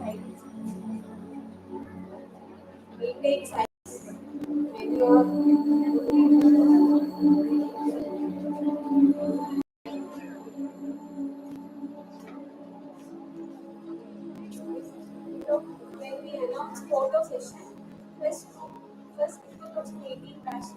It takes time. When we announce photo session, first people was making cash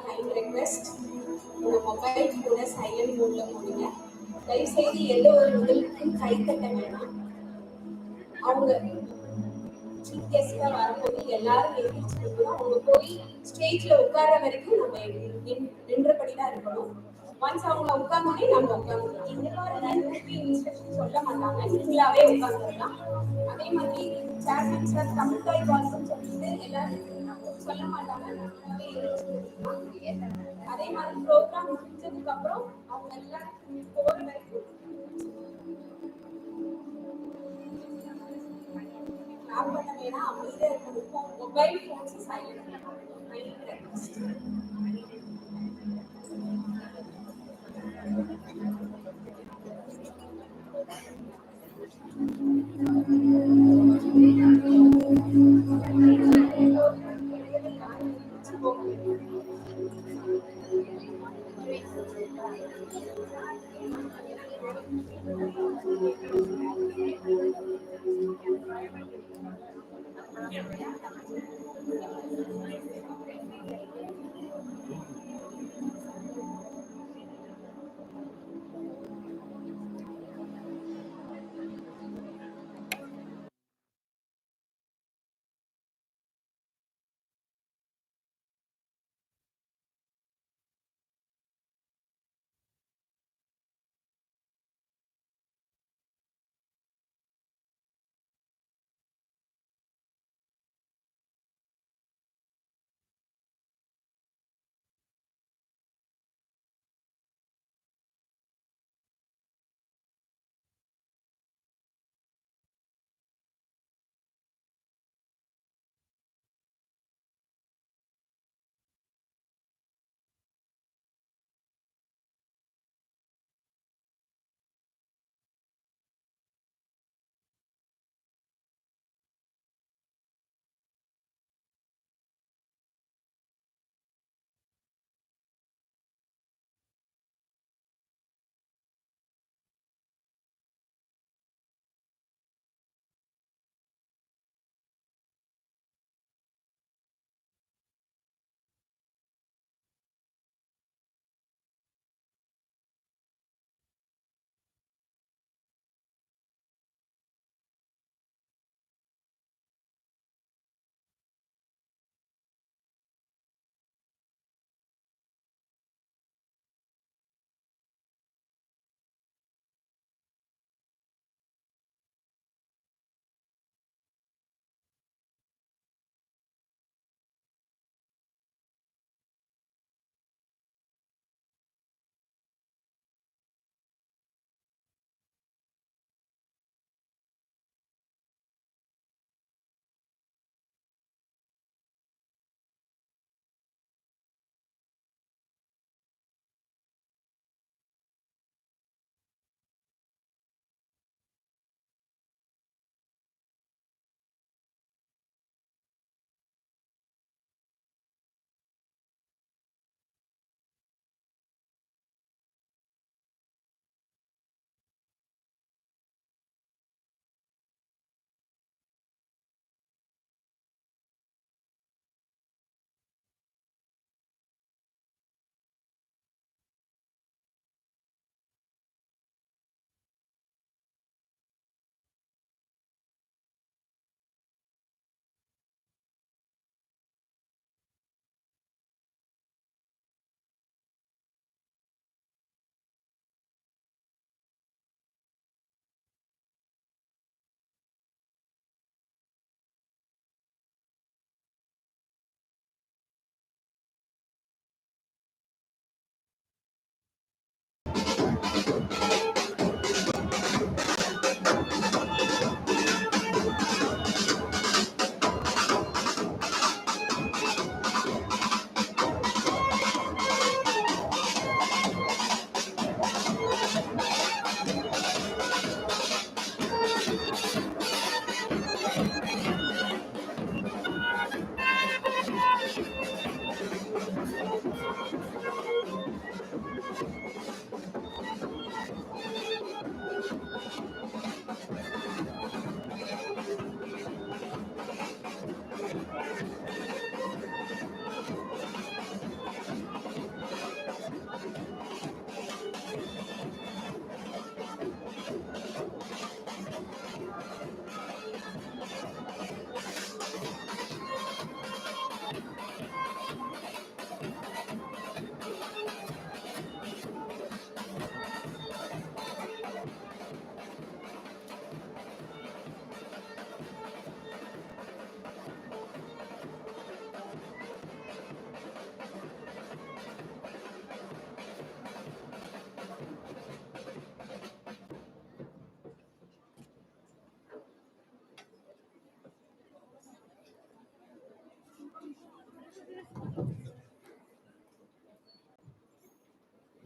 kind request. உங்க mobile கூட silent மோட்ல போடுங்க. தயவு செய்து எந்த ஒரு முதலுக்கும் கை தட்ட வேணாம். அவங்க சீஃப் கெஸ்டா வரும்போது எல்லாரும் எழுந்திரிச்சு அவங்க போய் ஸ்டேஜ்ல உட்கார வரைக்கும் நம்ம நின்றபடிதான் இருக்கணும். ஒன்ஸ் அவங்க உட்கார்ந்தோடனே நம்ம உட்காந்துருக்கோம். இந்த மாதிரி இன்ஸ்ட்ரக்ஷன் சொல்ல மாட்டாங்க, நீங்களாவே உட்காந்துருக்கலாம். அதே மாதிரி சேர்மன் சார் தமிழ் தாய் வாழ்த்துன்னு சொல்லிட்டு எல்லாரும் சொல்ல மாட்டாங்க. அதே மாதிரி ப்ரோக்ராம் முடிஞ்சதுக்கு அப்புறம் அவங்க எல்லாரும் போற வரைக்கும் கிளாப் பண்ண வேணாம், அமைதியா இருக்கணும். Mobile phones silent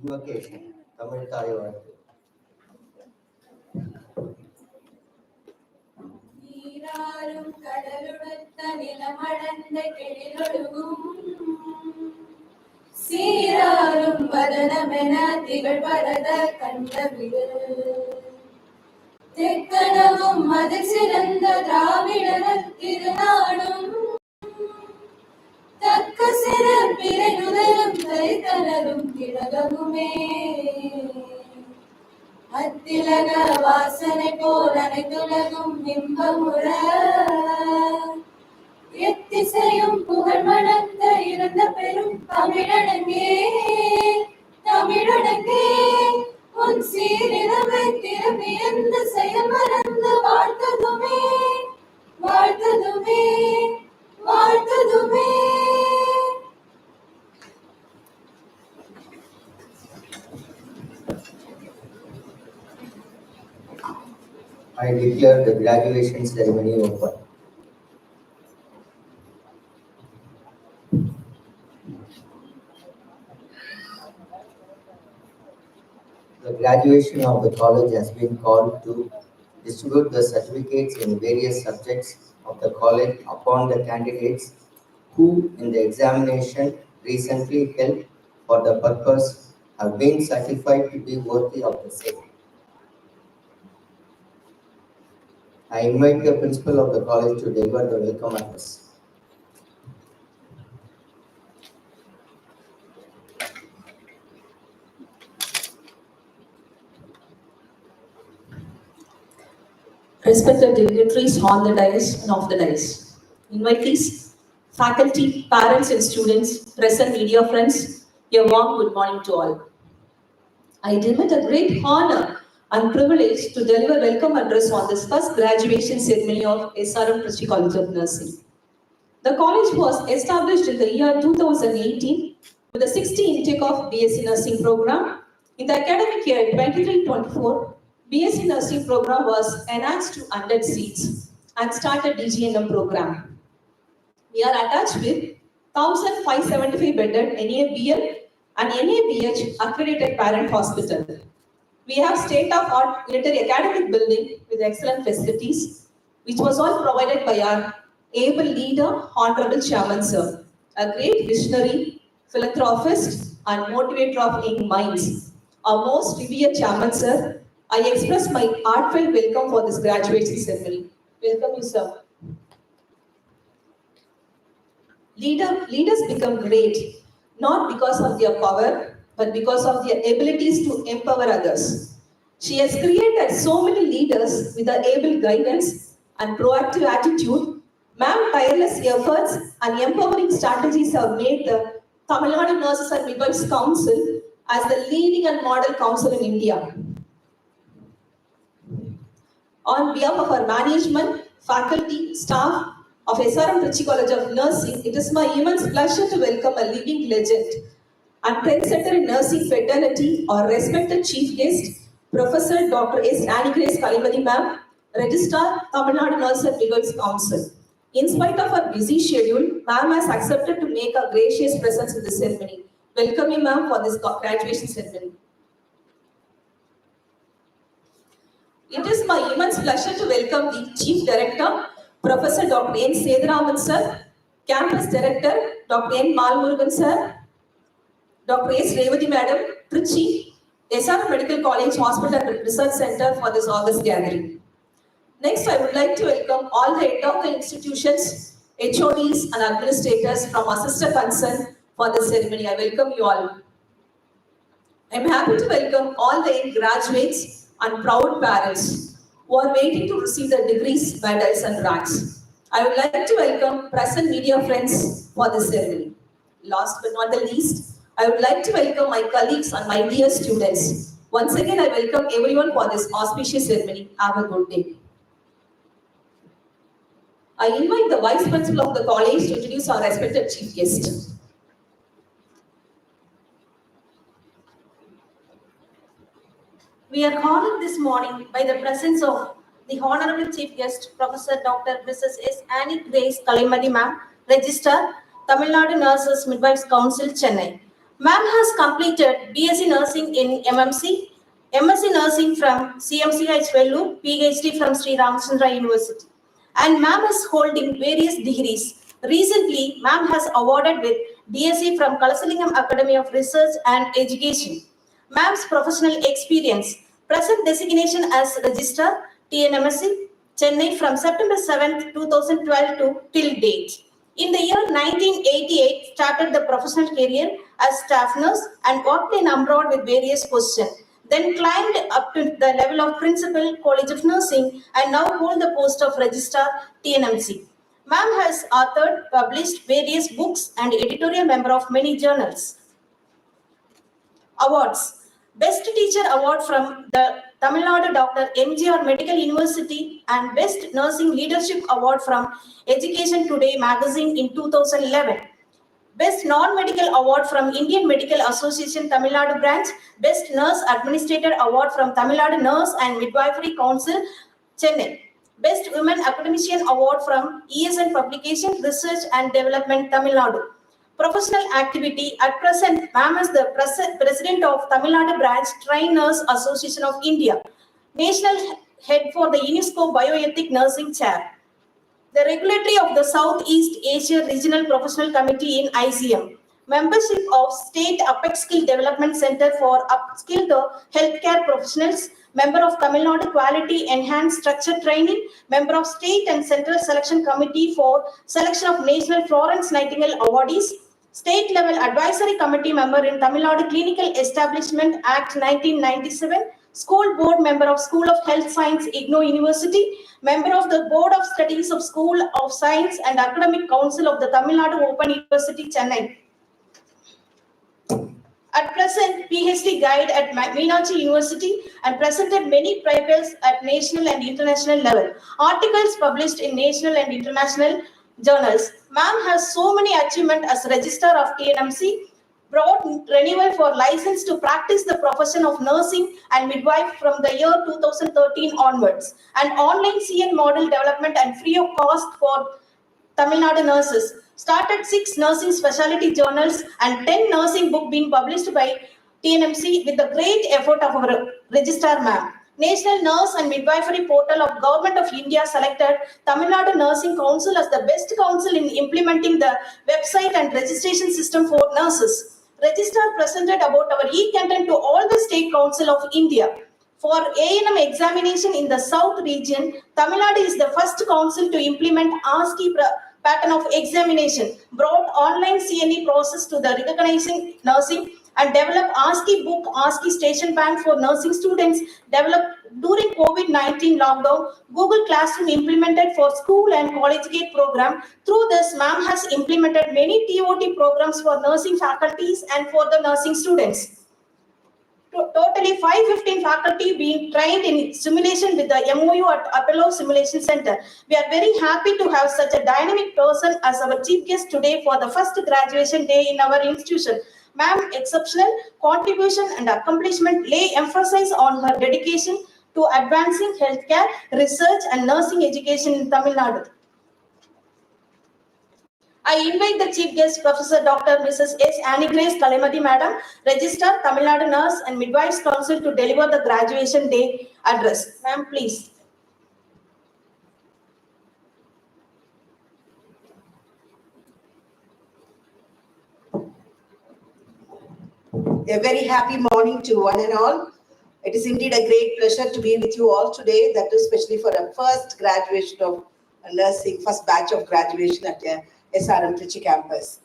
Invocation. Tamil Thai வாழ்த்து. நீராறும் கடலுடுத்த நிலமடந்த கிளிரொழுகும் சீராறும் வதனமென திகழ்வரத கண்டவிடு தெக்கனவும் அது சிறந்த திராவிடர் திருநாடும் தக்க சிறப்பிரை நுதலும் தைத்தனரும் திலகமுமே அத்திலக வாசனை போல் அனைத்துலகும் இன்பமுற எத்திசையும் புகழ் மணந்த இருந்த பெரும் தமிழனங்கே தமிழனங்கே உன் சீரிழமை திரும்பி எந்த செயல் மறந்து வாழ்த்ததுமே வாழ்த்ததுமே வாழ்த்ததுமே. I declare the graduation ceremony open. The graduation of the college has been called to distribute the certificates in various subjects of the college upon the candidates who in the examination recently held for the purpose have been certified to be worthy of the same. I invite the principal of the college to deliver the welcome address. Respected dignitaries on the dais and off the dais, invitees, faculty, parents and students, present media friends, a warm good morning to all. I deem it a great honor and privilege to deliver welcome address on this first graduation ceremony of SRM Trichy College of Nursing. The college was established in the year 2018 with a 60 intake of BSc Nursing program. In the academic year 23-24, BSc Nursing program was enhanced to 100 seats and started DGNM program. We are attached with 1,575 bedded NABL and NABH accredited parent hospital. We have state-of-art military academic building with excellent facilities, which was all provided by our able leader, Honorable Chairman Sir, a great visionary, philanthropist and motivator of young minds. Our most revered Chairman Sir, I express my heartfelt welcome for this graduation ceremony. Welcome you, sir. Leaders become great, not because of their power, but because of their abilities to empower others. She has created so many leaders with her able guidance and proactive attitude. Ma'am, tireless efforts and empowering strategies have made the Tamil Nadu Nurses and Midwives Council as the leading and model council in India. On behalf of our management, faculty, staff of SRM Trichy College of Nursing, it is my immense pleasure to welcome a living legend and trendsetter in nursing fraternity, our respected chief guest, Professor Dr. S. Annie Grace Kalimadi Ma'am, Registrar, Tamil Nadu Nurses and Midwives Council. In spite of her busy schedule, Ma'am has accepted to make a gracious presence in this ceremony. Welcome you, Ma'am, for this graduation ceremony. It is my immense pleasure to welcome the Chief Director, Professor Dr. N. Sedaraman Sir, Campus Director, Dr. N. Malmurugan Sir, Dr. S. Revati Madam, Trichy, SRM Medical College Hospital and Research Center for this August gathering. Next, I would like to welcome all the head of the institutions, HODs and administrators from our sister concern for this ceremony. I welcome you all. I am happy to welcome all the graduates and proud parents who are waiting to receive their degrees, medals and ranks. I would like to welcome present media friends for this ceremony. Last but not the least, I would like to welcome my colleagues and my dear students. Once again, I welcome everyone for this auspicious ceremony. Have a good day. I invite the Vice Principal of the college to introduce our respected chief guest. We are honored this morning by the presence of the Honorable Chief Guest, Professor Dr. Mrs. S. Annie Grace Kalimadi Ma'am, Registrar, Tamil Nadu Nurses Midwives Council, Chennai. Ma'am has completed BSc Nursing in MMC, MSc Nursing from CMCH Vellore, PhD from Sri Ramachandra University. And ma'am is holding various degrees. Recently, ma'am has awarded with DSc from Kalasalingam Academy of Research and Education. Ma'am's professional experience, present designation as Registrar, TNMSC, Chennai from September 7th, 2012 to till date. In the year 1988, started the professional career as staff nurse and worked in abroad with various positions. Then climbed up to the level of Principal, College of Nursing, and now hold the post of Registrar, TNMC. Ma'am has authored, published various books and editorial member of many journals. Awards. Best Teacher Award from the Tamil Nadu Dr. MGR Medical University and Best Nursing Leadership Award from Education Today magazine in 2011. Best Non-Medical Award from Indian Medical Association Tamil Nadu Branch. Best Nurse Administrator Award from Tamil Nadu Nurse and Midwifery Council, Chennai. Best Women Academician Award from ESN Publication, Research and Development, Tamil Nadu. Professional activity. At present, ma'am is the President of Tamil Nadu Branch Trainers Association of India. National Head for the UNESCO Bioethic Nursing Chair. The Regulatory of the Southeast Asia Regional Professional Committee in ICM. Membership of State Apex Skill Development Center for Upskill the Healthcare Professionals. Member of Tamil Nadu Quality Enhanced Structure Training. Member of State and Central Selection Committee for Selection of National Florence Nightingale Awardees. State Level Advisory Committee member in Tamil Nadu Clinical Establishment Act 1997. School Board member of School of Health Science, IGNOU University. Member of the Board of Studies of School of Science and Academic Council of the Tamil Nadu Open University, Chennai. At present, PhD guide at Meenakshi University and presented many papers at national and international level. Articles published in national and international journals. Ma'am has so many achievements as Registrar of TNMC, brought renewal for license to practice the profession of nursing and midwife from the year 2013 onwards, and online CN model development and free of cost for Tamil Nadu nurses. Started 6 nursing specialty journals and 10 nursing books being published by TNMC with the great effort of our Registrar ma'am. National Nurse and Midwifery Portal of Government of India selected Tamil Nadu Nursing Council as the best council in implementing the website and registration system for nurses. Registrar presented about our e-content to all the State Council of India. For A&M examination in the South region, Tamil Nadu is the first council to implement ASCII pattern of examination, brought online CNE process to the recognizing nursing, and developed ASCII book, ASCII station bank for nursing students, developed during COVID-19 lockdown, Google Classroom implemented for school and college gate program. Through this, ma'am has implemented many TOT programs for nursing faculties and for the nursing students. Totally 515 faculty being trained in simulation with the MOU at Apollo Simulation Center. We are very happy to have such a dynamic person as our chief guest today for the first graduation day in our institution. Ma'am, exceptional contribution and accomplishment lay emphasis on her dedication to advancing healthcare, research and nursing education in Tamil Nadu. I invite the chief guest, Professor Dr. Mrs. S. Annie Grace Kalimati Madam, Registrar, Tamil Nadu Nurse and Midwives Council to deliver the graduation day address. Ma'am, please. A very happy morning to one and all. It is indeed a great pleasure to be with you all today, that is especially for the first graduation of nursing, first batch of graduation at the SRM Trichy campus.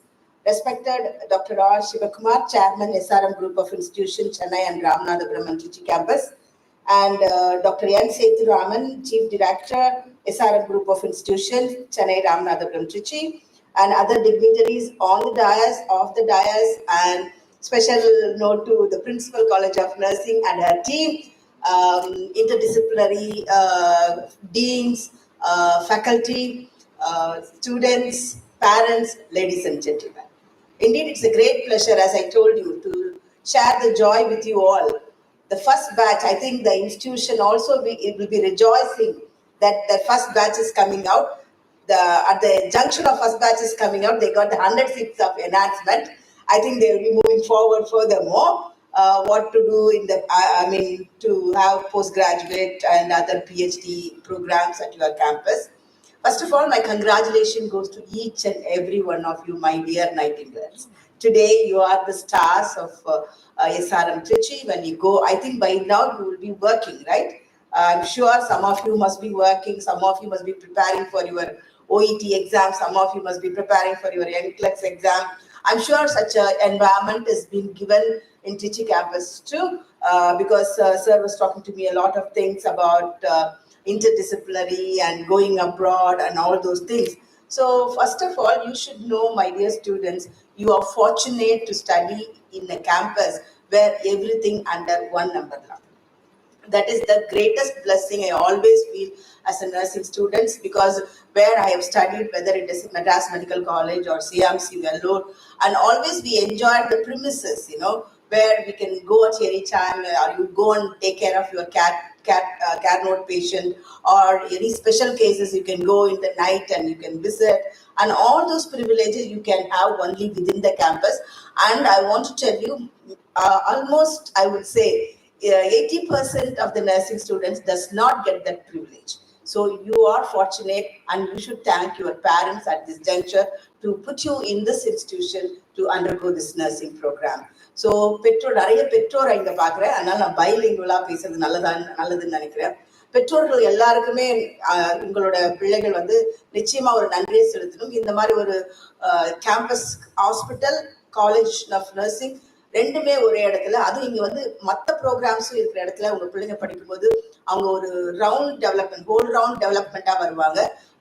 Respected Dr. R. Shivakumar, Chairman, SRM Group of Institutions, Chennai and Ramanathapuram and Trichy campus, and Dr. N. Sethuraman, Chief Director, SRM Group of Institutions, Chennai, Ramanathapuram, Trichy, and other dignitaries on the dais, off the dais, and special note to the Principal College of Nursing and her team, interdisciplinary deans, faculty, students, parents, ladies and gentlemen. Indeed, it's a great pleasure, as I told you, to share the joy with you all. The first batch, I think the institution also will be rejoicing that the first batch is coming out. at the junction of first batch is coming out, they got the 100 seats of enhancement. I think they will be moving forward furthermore. What to do in the, to have postgraduate and other PhD programs at your campus. First of all, my congratulations goes to each and every one of you, my dear Nightingales. Today, you are the stars of SRM Trichy. When you go, I think by now you will be working, right? I'm sure some of you must be working, some of you must be preparing for your OET exam, some of you must be preparing for your NCLEX exam. I'm sure such an environment has been given in Trichy campus too, because sir was talking to me a lot of things about interdisciplinary and going abroad and all those things. So first of all, you should know, my dear students, you are fortunate to study in a campus where everything under one umbrella. That is the greatest blessing I always feel as a nursing student, because where I have studied, whether it is Madras Medical College or CMC Vellore, and always we enjoyed the premises, where we can go at any time, or you go and take care of your care note patient, or any special cases you can go in the night and you can visit, and all those privileges you can have only within the campus. And I want to tell you, almost I would say 80% of the nursing students does not get that privilege. So you are fortunate, and you should thank your parents at this juncture to put you in this institution to undergo this nursing program. So நிறைய பெற்றோர் இங்க பாக்குறேன், அதனால நான் பைலிங்குவலா பேசுறது நல்லதுன்னு நினைக்கிறேன். பெற்றோர்கள் எல்லாருக்குமே உங்களோட பிள்ளைகள் நிச்சயமா ஒரு நன்றியை செலுத்தணும். இந்த மாதிரி ஒரு campus hospital, college of nursing ரெண்டுமே ஒரே இடத்துல, அதுவும் இங்க மற்ற ப்ரோக்ராம்ஸும் இருக்கிற இடத்துல உங்க பிள்ளைங்க படிக்கும்போது அவங்க ஒரு ஹோல் ரவுண்ட் டெவலப்மெண்டா வருவாங்க.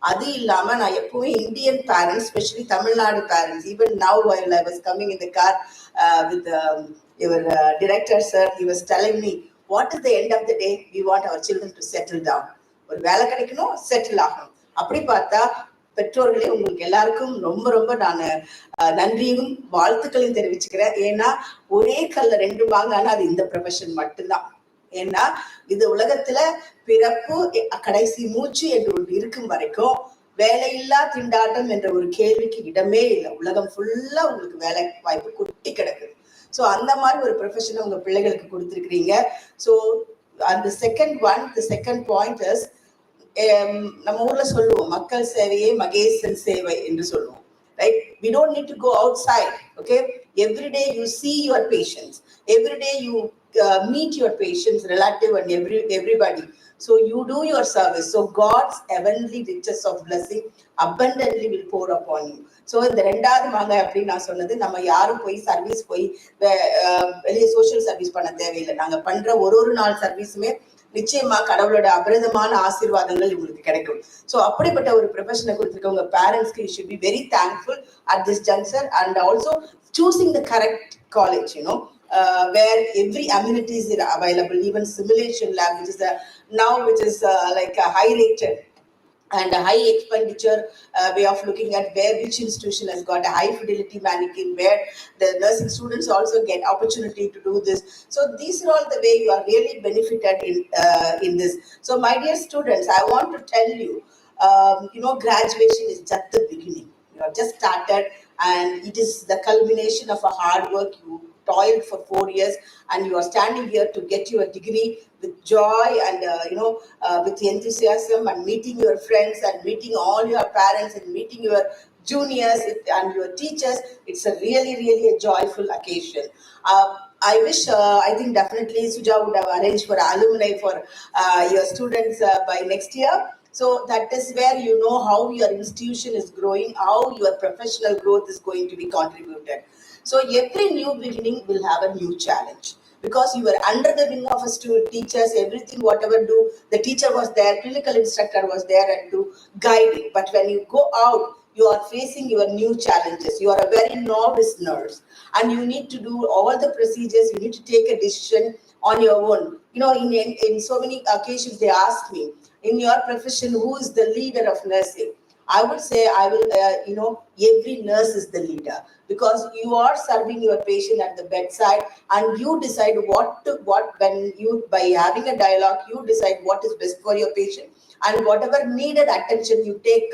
அது இல்லாம நான் எப்பவுமே Indian parents, specially Tamil Nadu parents, even now while I was coming in the car with your director sir, he was telling me, what is the end of the day? We want our children to settle down. ஒரு வேலை கிடைக்கணும், settle ஆகணும். அப்படி பார்த்தா பெற்றோர்களே, உங்களுக்கு எல்லாருக்கும் ரொம்ப ரொம்ப நான் நன்றியும் வாழ்த்துக்களையும் தெரிவிச்சுக்கிறேன். ஏன்னா ஒரே கல்ல ரெண்டு வாங்கானா அது இந்த ப்ரொஃபஷன் மட்டும்தான். ஏன்னா இது உலகத்துல பிறப்பு கடைசி மூச்சு என்று ஒன்று இருக்கும் வரைக்கும் வேலையில்லா திண்டாட்டம் என்ற ஒரு கேள்விக்கு இடமே இல்லை. உலகம் ஃபுல்லா உங்களுக்கு வேலை வாய்ப்பு கொட்டி கிடக்குது. ஸோ அந்த மாதிரி ஒரு ப்ரொஃபஷனை உங்க பிள்ளைகளுக்கு கொடுத்துருக்கிறீங்க. ஸோ அந்த செகண்ட் பாயிண்ட் இஸ், நம்ம ஊர்ல சொல்லுவோம், மக்கள் சேவையே மகேசன் சேவை என்று சொல்லுவோம், right? We don't need to go outside, okay? Every day you see your patients, every day you meet your patients, relative and everybody. So you do your service. So God's heavenly riches of blessing abundantly will pour upon you. So இந்த ரெண்டாவது மாங்க அப்படின்னு நான் சொன்னது, நம்ம யாரும் போய் service போய் வெளியே சோசியல் சர்வீஸ் பண்ண தேவையில்லை. நாங்க பண்ற ஒரு நாள் சர்வீஸுமே நிச்சயமா கடவுளோட அபரிதமான ஆசீர்வாதங்கள் உங்களுக்கு கிடைக்கும். ஸோ அப்படிப்பட்ட ஒரு ப்ரொஃபஷனை கொடுத்துருக்க உங்க பேரண்ட்ஸ்க்கு you should be very thankful at this junction, and also choosing the correct college, where every amenities is available, even simulation lab, which is like a high rated and a high expenditure way of looking at which institution has got a high fidelity mannequin, where the nursing students also get opportunity to do this. So these are all the way you are really benefited in this. So my dear students, I want to tell you, graduation is just the beginning. You have just started, and it is the culmination of a hard work. You toiled for 4 years, and you are standing here to get your degree with joy and with enthusiasm, and meeting your friends and meeting all your parents and meeting your juniors and your teachers. It's a really, really a joyful occasion. I wish, I think definitely Suja would have arranged for alumni for your students by next year. So that is where you know how your institution is growing, how your professional growth is going to be contributed. So every new beginning will have a new challenge, because you were under the wing of a teachers, everything, whatever do, the teacher was there, clinical instructor was there and to guide you. But when you go out, you are facing your new challenges. You are a very novice nurse, and you need to do all the procedures. You need to take a decision on your own. In so many occasions they ask me, in your profession, who is the leader of nursing? I would say I will, every nurse is the leader, because you are serving your patient at the bedside, and you decide by having a dialogue, you decide what is best for your patient, and whatever needed attention you take,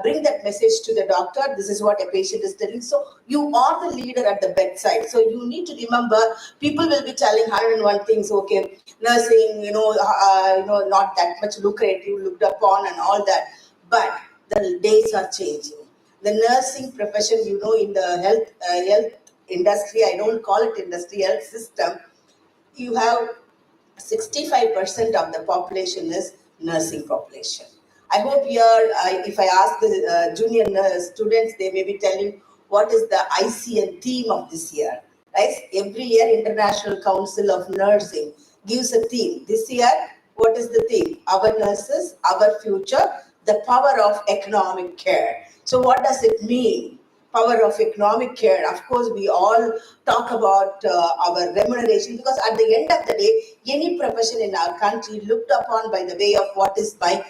bring that message to the doctor. This is what a patient is telling. So you are the leader at the bedside. So you need to remember, people will be telling 101 things. Okay, nursing, not that much lucrative, looked upon, and all that. But the days are changing. The nursing profession, in the health industry, I don't call it industry, health system, you have 65% of the population is nursing population. I hope if I ask the junior nurse students, they may be telling what is the ICN theme of this year. Right? Every year, International Council of Nursing gives a theme. This year, what is the theme? Our nurses, our future, the power of economic care. So what does it mean? Power of economic care. Of course, we all talk about our remuneration, because at the end of the day, any profession in our country looked upon by the way of what is my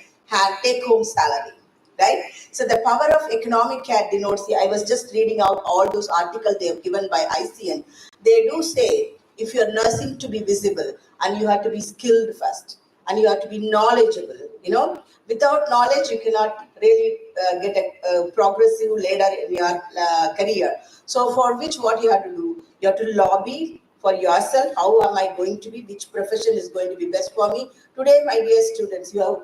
take-home salary. Right? So the power of economic care denotes, I was just reading out all those articles they have given by ICN. They do say, if you're nursing to be visible, and you have to be skilled first, and you have to be knowledgeable, without knowledge, you cannot really get a progressive later in your career. So for which, what you have to do? You have to lobby for yourself. How am I going to be? Which profession is going to be best for me? Today, my dear students, you have,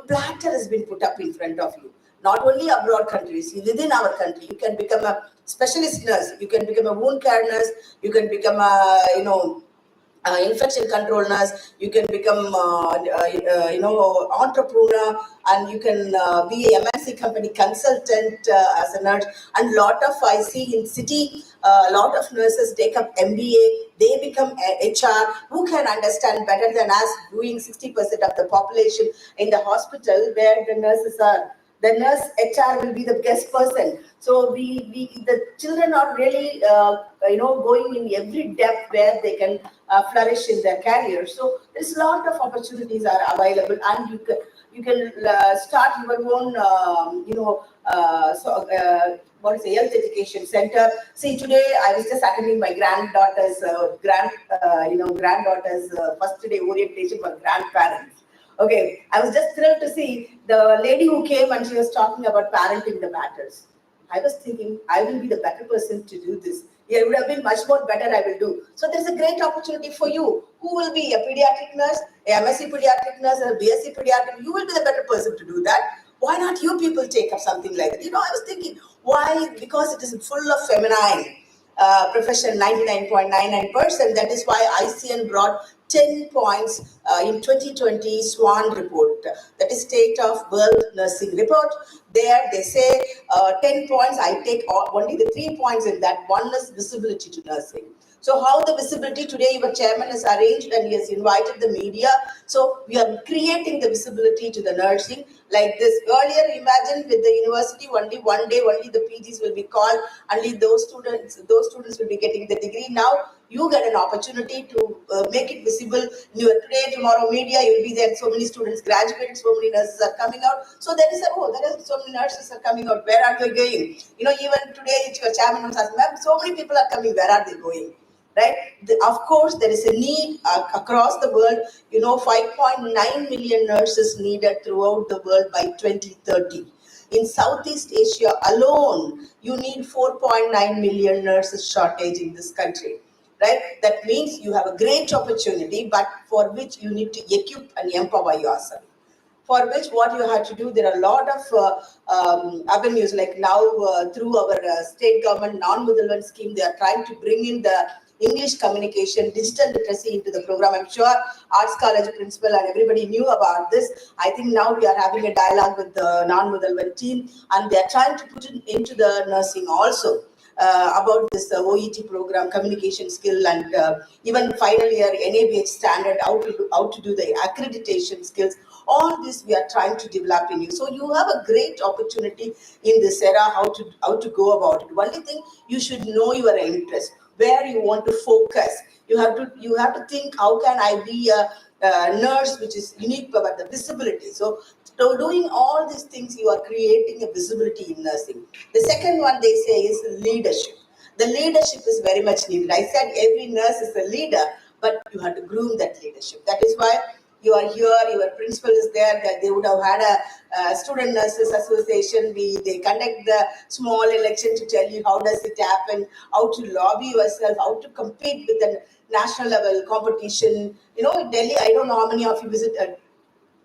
platter has been put up in front of you. Not only abroad countries, within our country, you can become a specialist nurse. You can become a wound care nurse. You can become a, infection control nurse. You can become, entrepreneur, and you can be a MNC company consultant as a nurse. And lot of, I see in city, a lot of nurses take up MBA. They become HR. Who can understand better than us, doing 60% of the population in the hospital where the nurses are? The nurse HR will be the guest person. So the children are really, going in every depth where they can flourish in their career. So there's a lot of opportunities are available, and you can start your own, what is a health education center. See, today I was just attending my granddaughter's first day orientation for grandparents. Okay, I was just thrilled to see the lady who came, and she was talking about parenting the matters. I was thinking, I will be the better person to do this. Yeah, it would have been much more better I will do. So there's a great opportunity for you. Who will be a pediatric nurse, a MSc pediatric nurse, a BSc pediatric? You will be the better person to do that. Why not you people take up something like that? I was thinking, why? Because it is full of feminine profession, 99.99%. That is why ICN brought 10 points in 2020 SWAN report, that is State of World Nursing Report. There they say 10 points. I take only the 3 points in that. One is visibility to nursing. So how the visibility today, your chairman has arranged and he has invited the media. So we are creating the visibility to the nursing like this. Earlier, imagine with the university, only one day, only the PGs will be called, only those students will be getting the degree. Now you get an opportunity to make it visible. Today, tomorrow, media, you'll be there. So many students graduated, so many nurses are coming out. So there is so many nurses are coming out. Where are they going? Even today, your chairman was asking, ma'am, so many people are coming. Where are they going? Right? Of course, there is a need across the world. 5.9 million nurses needed throughout the world by 2030. In Southeast Asia alone, you need 4.9 million nurses shortage in this country. Right? That means you have a great opportunity, but for which you need to equip and empower yourself. For which what you have to do, there are a lot of avenues, like now through our state government non-Mudalvan scheme, they are trying to bring in the English communication, digital literacy into the program. I'm sure Arts College principal and everybody knew about this. I think now we are having a dialogue with the non-Mudalvan team, and they are trying to put it into the nursing also. About this OET program, communication skill, and even final year NABH standard, how to do the accreditation skills. All this we are trying to develop in you. So you have a great opportunity in this era how to go about it. Only thing, you should know your interest, where you want to focus. You have to think, how can I be nurse, which is unique power, the visibility. So doing all these things, you are creating a visibility in nursing. The second one they say is leadership. The leadership is very much needed. I said every nurse is a leader, but you have to groom that leadership. That is why you are here, your principal is there, that they would have had a student nurses association. They conduct the small election to tell you how does it happen, how to lobby yourself, how to compete with the national level competition. You know, in Delhi, I don't know how many of you visited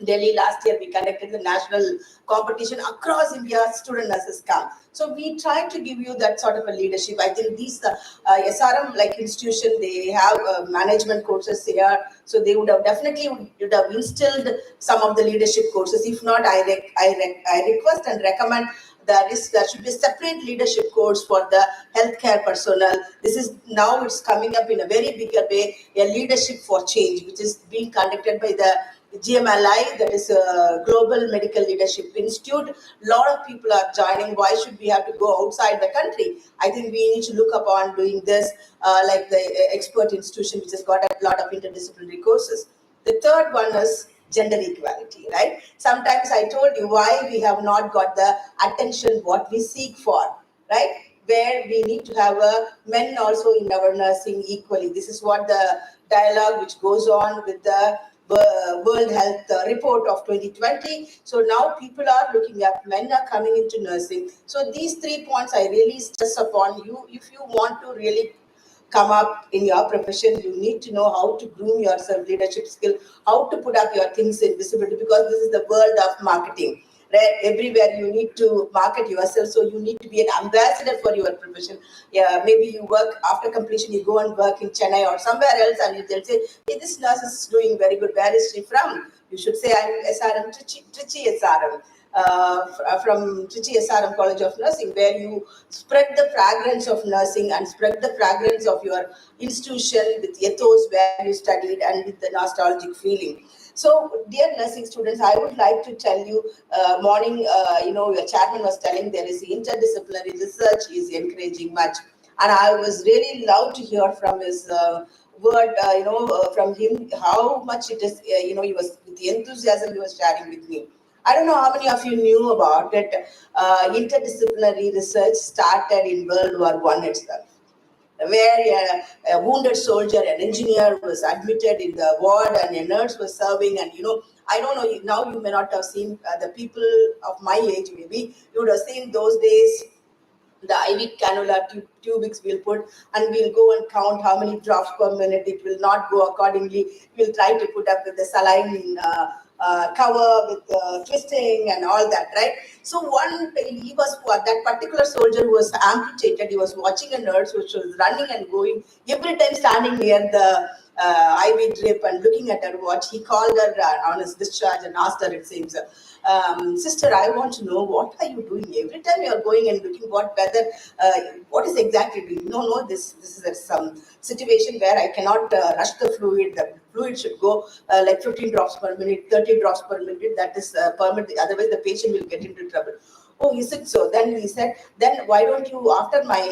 Delhi last year. We conducted the national competition across India. Student nurses come. So we try to give you that sort of a leadership. I think these SRM like institution, they have management courses here. So they would have definitely would have instilled some of the leadership courses. If not, I request and recommend that there should be a separate leadership course for the healthcare personnel. This is now it's coming up in a very bigger way, a leadership for change, which is being conducted by the GMLI, that is a Global Medical Leadership Institute. A lot of people are joining. Why should we have to go outside the country? I think we need to look upon doing this like the expert institution, which has got a lot of interdisciplinary courses. The third one is gender equality, right? Sometimes I told you why we have not got the attention what we seek for, right? Where we need to have men also in our nursing equally. This is what the dialogue which goes on with the World Health Report of 2020. So now people are looking at men are coming into nursing. So these 3 points I really stress upon you. If you want to really come up in your profession, you need to know how to groom yourself, leadership skill, how to put up your things in visibility, because this is the world of marketing. Right? Everywhere you need to market yourself, so you need to be an ambassador for your profession. Yeah, maybe you work after completion, you go and work in Chennai or somewhere else, and they'll say, "Hey, this nurse is doing very good. Where is she from?" You should say, "I'm SRM Trichy SRM." From Trichy SRM College of Nursing, where you spread the fragrance of nursing and spread the fragrance of your institution with ethos where you studied and with the nostalgic feeling. So, dear nursing students, I would like to tell you, morning, your chairman was telling there is interdisciplinary research is encouraging much. And I was really loved to hear from his word, from him, how much it is, he was, with the enthusiasm he was sharing with me. I don't know how many of you knew about it. Interdisciplinary research started in World War I itself, where a wounded soldier, an engineer was admitted in the ward and a nurse was serving. And I don't know, now you may not have seen the people of my age, maybe you would have seen those days the IV cannula tubics we'll put, and we'll go and count how many drops per minute. It will not go accordingly. We'll try to put up with the saline cover with twisting and all that, right? So that particular soldier who was amputated. He was watching a nurse which was running and going every time, standing near the IV drip and looking at her watch. He called her on his discharge and asked her, it seems, "Sister, I want to know, what are you doing every time you are going and looking what is exactly doing?" No, this is some situation where I cannot rush the fluid. The fluid should go like 15 drops per minute, 30 drops per minute. That is permitted. Otherwise, the patient will get into trouble. "Oh, is it so?" Then he said, "Then why don't you, after my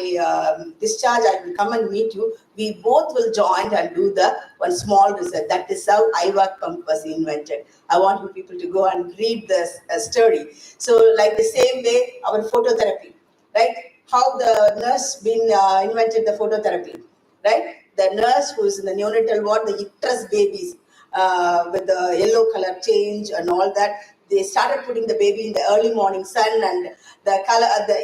discharge, I will come and meet you. We both will join and do the one small research." That is how IVAC pump was invented. I want you people to go and read this story. So, like the same way, our phototherapy, right? How the nurse been invented the phototherapy, right? The nurse who is in the neonatal ward, the icterus babies with the yellow color change and all that. They started putting the baby in the early morning sun, and the color, the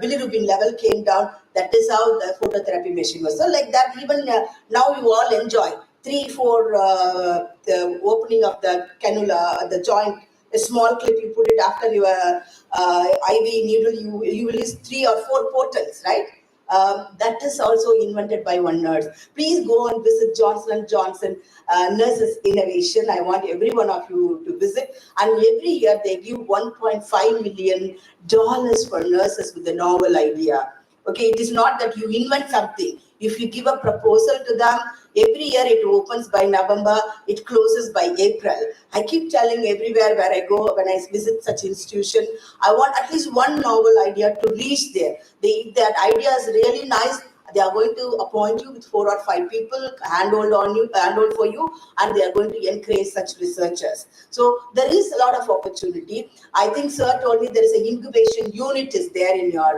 bilirubin level came down. That is how the phototherapy machine was. So, like that, even now you all enjoy 3-4 the opening of the cannula, the joint. A small clip, you put it after your IV needle. You will use 3 or 4 portals, right? That is also invented by one nurse. Please go and visit Johnson & Johnson Nurses Innovation. I want every one of you to visit. And every year they give $1.5 million for nurses with a novel idea. Okay, it is not that you invent something. If you give a proposal to them, every year it opens by November, it closes by April. I keep telling everywhere where I go, when I visit such institution, I want at least one novel idea to reach there. If that idea is really nice, They are going to appoint you with 4 or 5 people, handhold for you, and they are going to encourage such researchers. So there is a lot of opportunity. I think sir told me there is an incubation unit is there in your,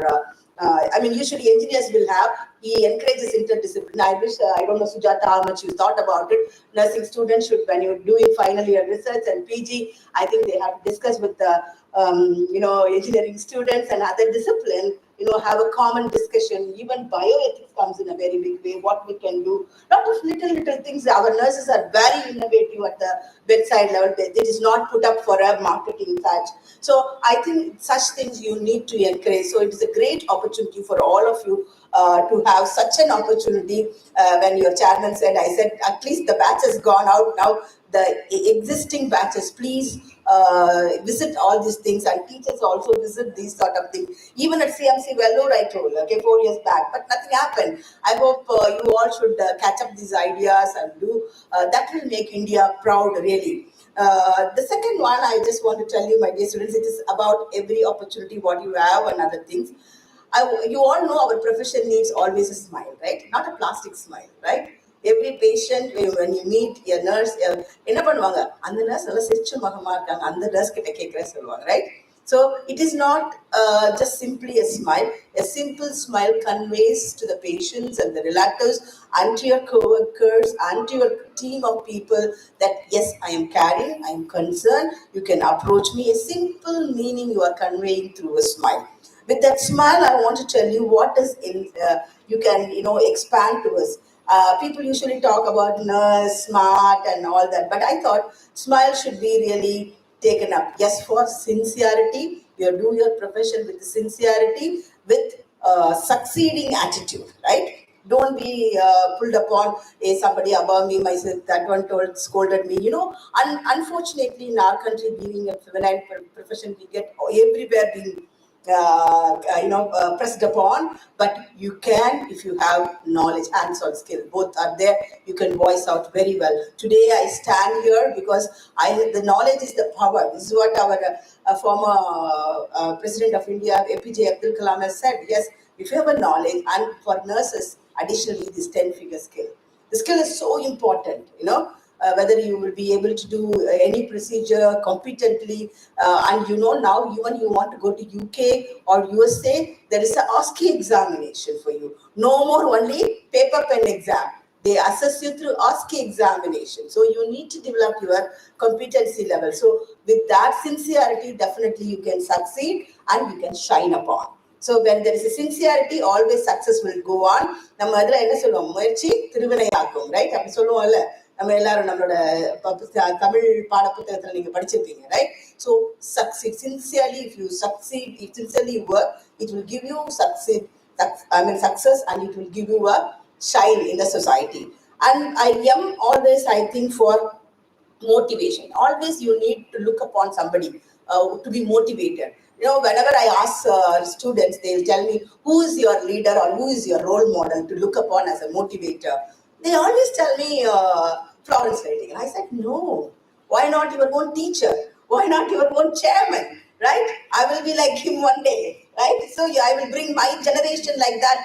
usually engineers will have, he encourages interdiscipline. I wish, I don't know, Sujata, how much you thought about it. Nursing students should, when you're doing final year research and PG, I think they have to discuss with the, engineering students and other discipline, have a common discussion. Even bioethics comes in a very big way, what we can do. Lot of little things. Our nurses are very innovative at the bedside level. It is not put up for a marketing touch. So I think such things you need to encourage. So it is a great opportunity for all of you to have such an opportunity. When your chairman said, I said, at least the batch has gone out now. The existing batches, please visit all these things, and teachers also visit these sort of things. Even at CMC Vellore, I told, 4 years back, but nothing happened. I hope you all should catch up these ideas and do. That will make India proud, really. The second one, I just want to tell you, my dear students, it is about every opportunity what you have and other things. You all know our profession needs always a smile, right? Not a plastic smile, right? Every patient, when you meet a nurse, என்ன பண்ணுவாங்க அந்த nurse நல்லா சிரிச்ச முகமா இருக்காங்க அந்த nurse கிட்ட கேட்கற சொல்லுவாங்க, right? So it is not just simply a smile. A simple smile conveys to the patients and the relatives and to your co-workers and to your team of people that yes, I am caring, I am concerned, you can approach me. A simple meaning you are conveying through a smile. With that smile, I want to tell you what is in, you can, expand to us. People usually talk about nurse, smart and all that, but I thought smile should be really taken up. Yes, for sincerity, you do your profession with sincerity, with succeeding attitude, right? Don't be pulled upon, somebody above me, myself, that one scolded me. Unfortunately, in our country, being a feminine profession, we get everywhere being pressed upon, but you can, if you have knowledge, hands-on skill, both are there, you can voice out very well. Today I stand here because the knowledge is the power. This is what our former President of India, APJ Abdul Kalam, has said. Yes, if you have a knowledge, and for nurses, additionally, this 10-figure skill. The skill is so important, whether you will be able to do any procedure competently, and now even you want to go to UK or USA, there is an OSCE examination for you. No more only paper pen exam. They assess you through OSCE examination. So you need to develop your competency level. So with that sincerity, definitely you can succeed and you can shine upon. So when there is a sincerity, always success will go on. நம்ம அதுல என்ன சொல்லுவோம், முயற்சி திருவினையாக்கும், right? அப்படி சொல்லுவோம்ல, நம்ம எல்லாரும் நம்மளோட தமிழ் பாடப்புத்தகத்துல நீங்க படிச்சிருப்பீங்க, right? So succeed sincerely. If you succeed, if sincerely work, it will give you success, and it will give you a shine in the society. And I am always, I think, for motivation. Always you need to look upon somebody to be motivated. Whenever I ask students, they will tell me, who is your leader or who is your role model to look upon as a motivator? They always tell me Florence Nightingale. I said, no. Why not your own teacher? Why not your own chairman? Right? I will be like him one day. Right? So I will bring my generation like that,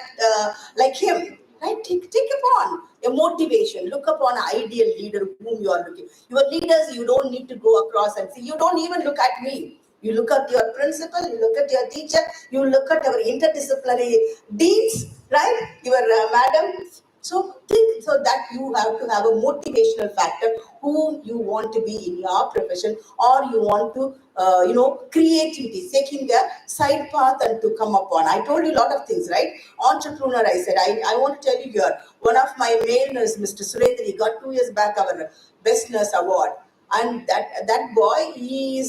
like him. Right? Take upon a motivation. Look upon an ideal leader whom you are looking. Your leaders, you don't need to go across and see. You don't even look at me. You look at your principal, you look at your teacher, you look at our interdisciplinary deans, right? Your madam. So think so that you have to have a motivational factor whom you want to be in your profession, or you want to, creativity, taking a side path and to come upon. I told you a lot of things, right? Entrepreneur, I said, I want to tell you here, one of my male nurse, Mr. Surendri, got 2 years back our Best Nurse Award. And that boy, he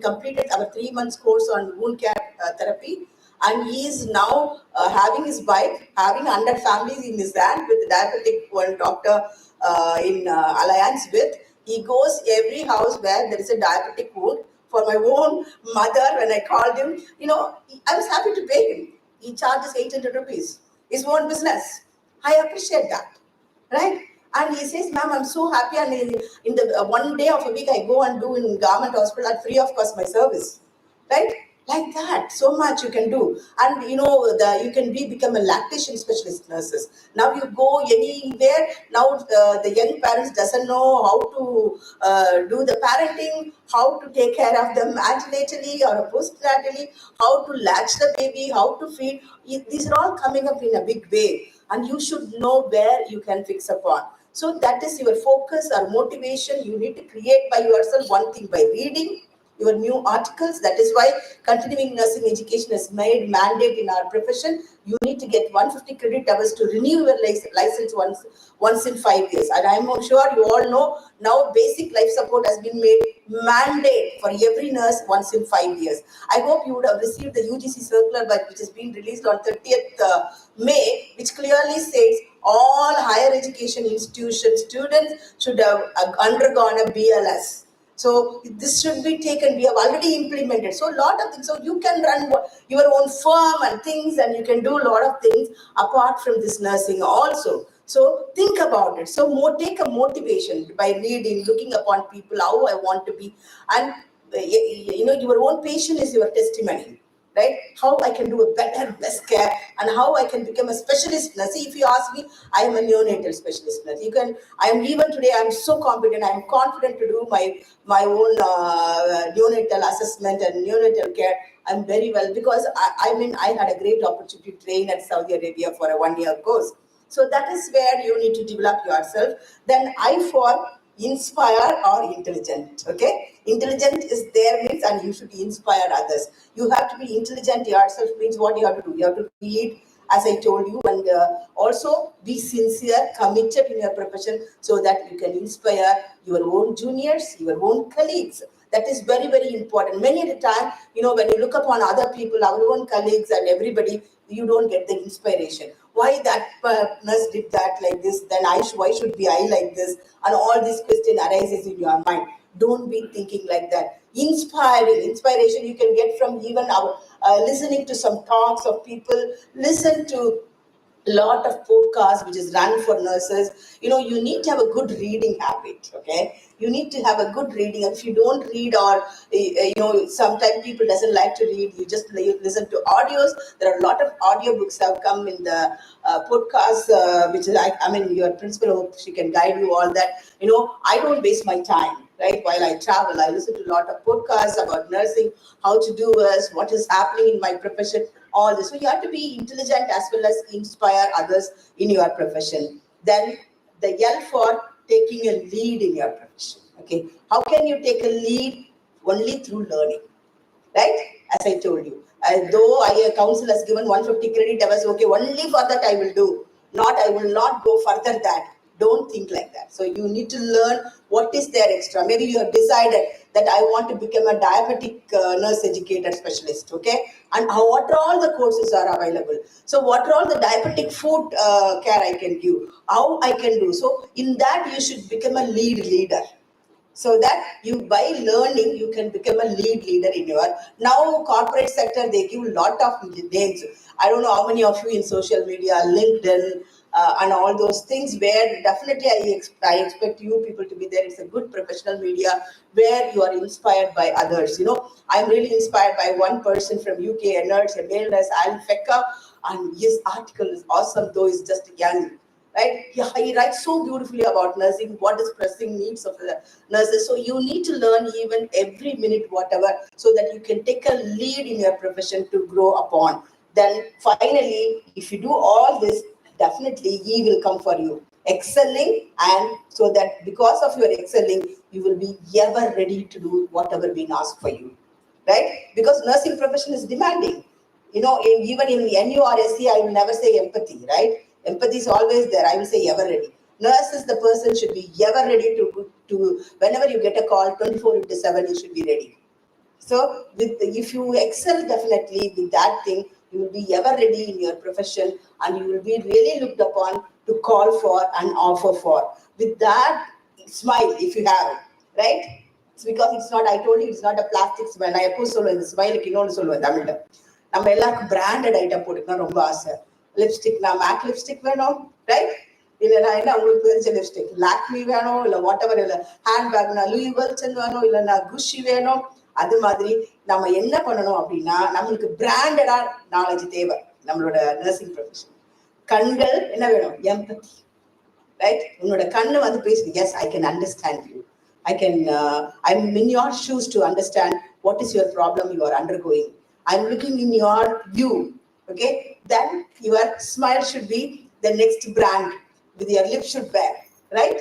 completed our 3 months course on wound care therapy, and he is now having his bike, having 100 families in his hand with diabetic one doctor in alliance with. He goes every house where there is a diabetic wound. For my own mother, when I called him, I was happy to pay him. He charges 800 rupees. His own business. I appreciate that, right? And he says, ma'am, I'm so happy. And in the one day of a week, I go and do in government hospital at free of cost my service, right? Like that, so much you can do. And you can become a lactation specialist nurses. Now you go anywhere. Now the young parents doesn't know how to do the parenting, how to take care of them antenatally or postnatally, how to latch the baby, how to feed. These are all coming up in a big way, and you should know where you can fix upon. So that is your focus or motivation. You need to create by yourself one thing by reading your new articles. That is why continuing nursing education is made mandate in our profession. You need to get 150 credit hours to renew your license once in 5 years. And I'm sure you all know now basic life support has been made mandate for every nurse once in 5 years. I hope you would have received the UGC circular which has been released on 30th May, which clearly says all higher education institution students should have undergone a BLS. So this should be taken. We have already implemented. So a lot of things. So you can run your own firm and things, and you can do a lot of things apart from this nursing also. So think about it. So take a motivation by reading, looking upon people, how I want to be. And your own patient is your testimony. Right? How I can do a better, best care, and how I can become a specialist nurse. See, if you ask me, I am a neonatal specialist nurse. I am even today, I am so competent. I am confident to do my own neonatal assessment and neonatal care. I'm very well because I had a great opportunity to train at Saudi Arabia for a 1-year course. So that is where you need to develop yourself. Then I for inspire or intelligent. Okay, intelligent is there means, and you should inspire others. You have to be intelligent yourself means what you have to do. You have to read, as I told you, and also be sincere, committed in your profession, so that you can inspire your own juniors, your own colleagues. That is very, very important. Many at a time, when you look upon other people, our own colleagues and everybody, you don't get the inspiration. Why that nurse did that like this, then why should be I like this? And all this question arises in your mind. Don't be thinking like that. Inspiration you can get from even our listening to some talks of people, listen to lot of podcasts which is run for nurses. You need to have a good reading habit. Okay, you need to have a good reading. If you don't read, or sometimes people doesn't like to read, you just listen to audios. There are a lot of audiobooks have come in the podcast, which is your principal, hope she can guide you all that. I don't waste my time. Right, while I travel, I listen to a lot of podcasts about nursing, how to do this, what is happening in my profession, all this. So you have to be intelligent as well as inspire others in your profession. Then the L for taking a lead in your profession. Okay, how can you take a lead? Only through learning, right? As I told you, though council has given 150 credit hours, okay, only for that I will do. I will not go further that. Don't think like that. So you need to learn what is there extra. Maybe you have decided that I want to become a diabetic nurse educator specialist, okay? And what are all the courses are available? So what are all the diabetic food care I can give? How I can do? So in that you should become a leader. So that by learning, you can become a leader in your. Now corporate sector, they give a lot of names. I don't know how many of you in social media, LinkedIn, and all those things, where definitely I expect you people to be there. It's a good professional media where you are inspired by others. I'm really inspired by one person from UK, a nurse, a male nurse, Al Fekka, and his article is awesome, though he's just young. Right? Yeah, he writes so beautifully about nursing, what is pressing needs of the nurses. So you need to learn even every minute, whatever, so that you can take a lead in your profession to grow upon. Then finally, if you do all this, definitely he will come for you. Excelling, and so that because of your excelling, you will be ever ready to do whatever being asked for you. Right? Because nursing profession is demanding. Even in the NURSC, I will never say empathy, right? Empathy is always there. I will say ever ready. Nurse is the person should be ever ready to whenever you get a call, 24/7, you should be ready. So if you excel definitely with that thing, you will be ever ready in your profession, and you will be really looked upon to call for and offer for. With that smile, if you have it, right? It's because it's not, I told you, it's not a plastic smile. I எப்போ சொல்லுவேன் இந்த ஸ்மைலுக்கு இன்னொன்று சொல்லுவேன் தமிழ்ல. நம்ம எல்லாருக்கும் branded item போட்டுக்கணும் ரொம்ப ஆசை. லிப்ஸ்டிக், நான் மேக் லிப்ஸ்டிக் வேணும், ரைட்? இல்லைன்னா என்ன உங்களுக்கு தெரிஞ்ச லிப்ஸ்டிக் லாக்மி வேணும், இல்லை வாட் எவர், இல்லை ஹேண்ட் பேக்னா லூயி வெல்சன் வேணும், இல்லைன்னா குஷி வேணும், அது மாதிரி நம்ம என்ன பண்ணணும் அப்படின்னா நம்மளுக்கு பிராண்டடா நாலேஜ் தேவை நம்மளோட நர்சிங் ப்ரொஃபஷன். கண்கள் என்ன வேணும்? Empathy, right? உன்னோட கண்ணு வந்து பேசுது, yes I can understand you, I'm in your shoes to understand what is your problem you are undergoing. I'm looking in your view. Okay, then your smile should be the next brand with your lips should wear, right?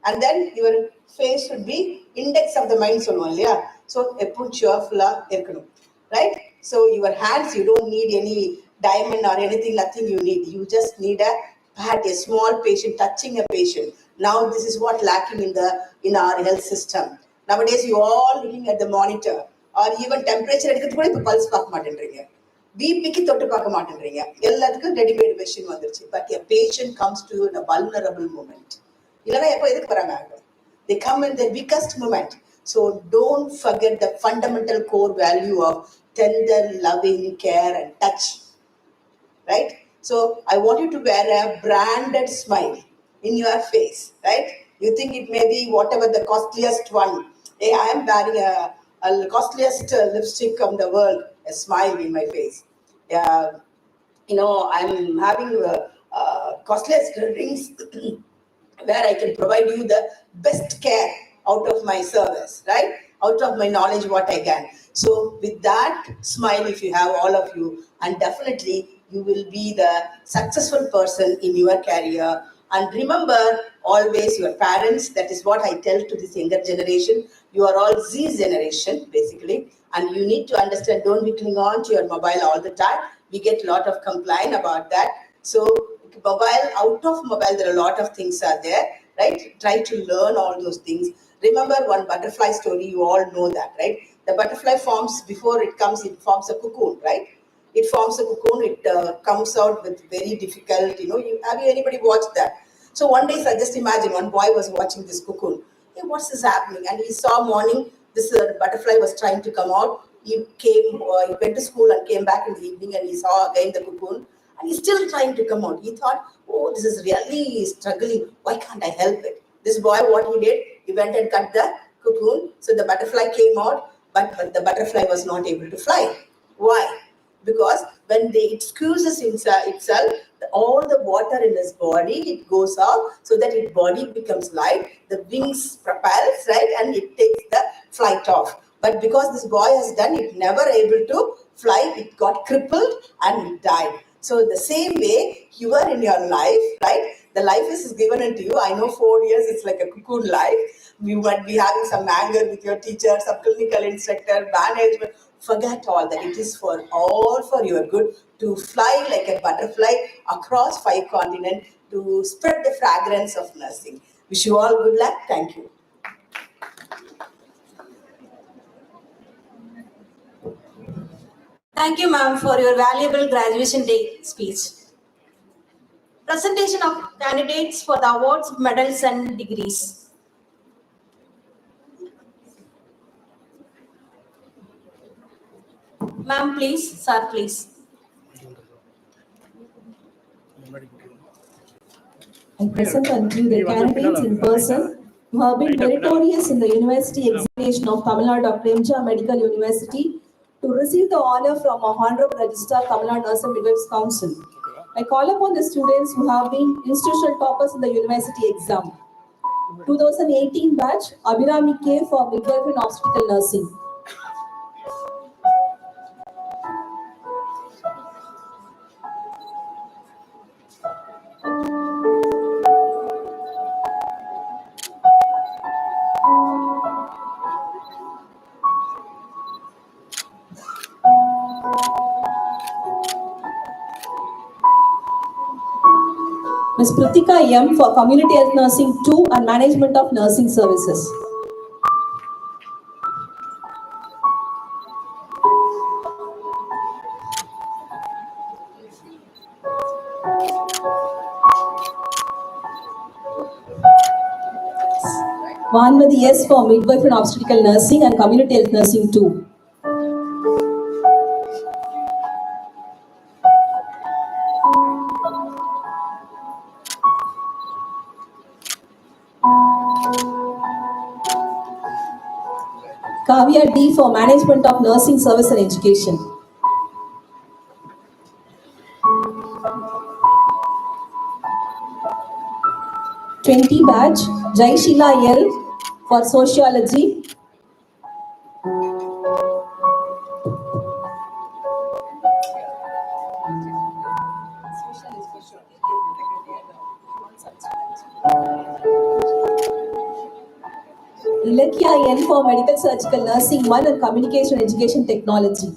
And then your face should be index of the mind, solluvom illaya. So eppo cheerful irukkanum, right? So your hands, you don't need any diamond or anything, nothing you need. You just need a pat, a small patient, touching a patient. Now this is what lacking in our health system. Nowadays you all looking at the monitor, or even temperature edukadhu kuda ipo pulse paaka maatendringa, பிபிக்கு தொட்டு பார்க்க மாட்டேன்றீங்க, எல்லாத்துக்கும் readymade machine வந்துருச்சு. But a patient comes to you in a vulnerable moment. இல்லைன்னா எப்போ எதுக்கு வராங்க? They come in their weakest moment. So don't forget the fundamental core value of tender, loving, care and touch, right? So I want you to wear a branded smile in your face, right? You think it may be whatever the costliest one. Hey, I am wearing a costliest lipstick of the world, a smile in my face. I'm having costliest rings where I can provide you the best care out of my service, right? Out of my knowledge, what I can. So with that smile, if you have all of you, and definitely you will be the successful person in your career. And remember always your parents, that is what I tell to this younger generation. You are all Z generation basically, and you need to understand, don't be clinging on to your mobile all the time. We get a lot of complaint about that. So mobile, out of mobile, there are a lot of things are there, right? Try to learn all those things. Remember one butterfly story, you all know that, right? The butterfly forms, before it comes, it forms a cocoon, right? It forms a cocoon, it comes out with very difficult, have you anybody watched that? So one day, I just imagine one boy was watching this cocoon. Hey, what's this happening? And he saw morning, this butterfly was trying to come out. He went to school and came back in the evening, and he saw again the cocoon, and he's still trying to come out. He thought, oh, this is really struggling. Why can't I help it? This boy, what he did, he went and cut the cocoon. So the butterfly came out, but the butterfly was not able to fly. Why? Because when it squeezes itself, all the water in his body, it goes out, so that its body becomes light, the wings propels, right, and it takes the flight off. But because this boy has done it, never able to fly, it got crippled and it died. So the same way, you are in your life, right? The life is given into you. I know 4 years, it's like a cocoon life. You might be having some anger with your teacher, some clinical instructor, management. Forget all that. It is all for your good, to fly like a butterfly across 5 continents, to spread the fragrance of nursing. Wish you all good luck. Thank you. Thank you, ma'am, for your valuable graduation day speech. Presentation of candidates for the awards, medals and degrees. Ma'am, please. Sir, please. I present unto you the candidates in person who have been meritorious in the university examination of Tamil Nadu Dr. M.G.R. Medical University to receive the honor from our Honorable Registrar Tamil Nadu Nurse and Midwives Council. I call upon the students who have been institutional toppers in the university exam. 2018 batch, Abhirami K for midwifery and obstetrical nursing. Ms. Pritika M for Community Health Nursing 2 and Management of Nursing Services. Vanmadi S for Midwifery and Obstetrical Nursing and Community Health Nursing 2. Kavya Bhavya D for Management of Nursing Service and Education. '20 batch Jai Sheila L for Sociology. Ilakya N for Medical Surgical Nursing 1 and Communication Education Technology.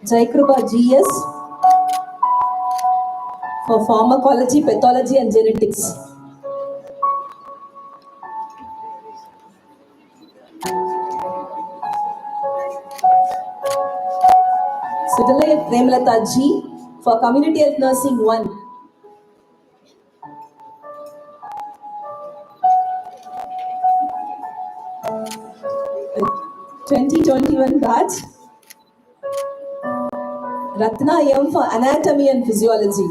Jaikruba GS for Pharmacology, Pathology and Genetics. Sidalaya Premlata G for Community Health Nursing 1. '2021 batch Ratna M for Anatomy and Physiology.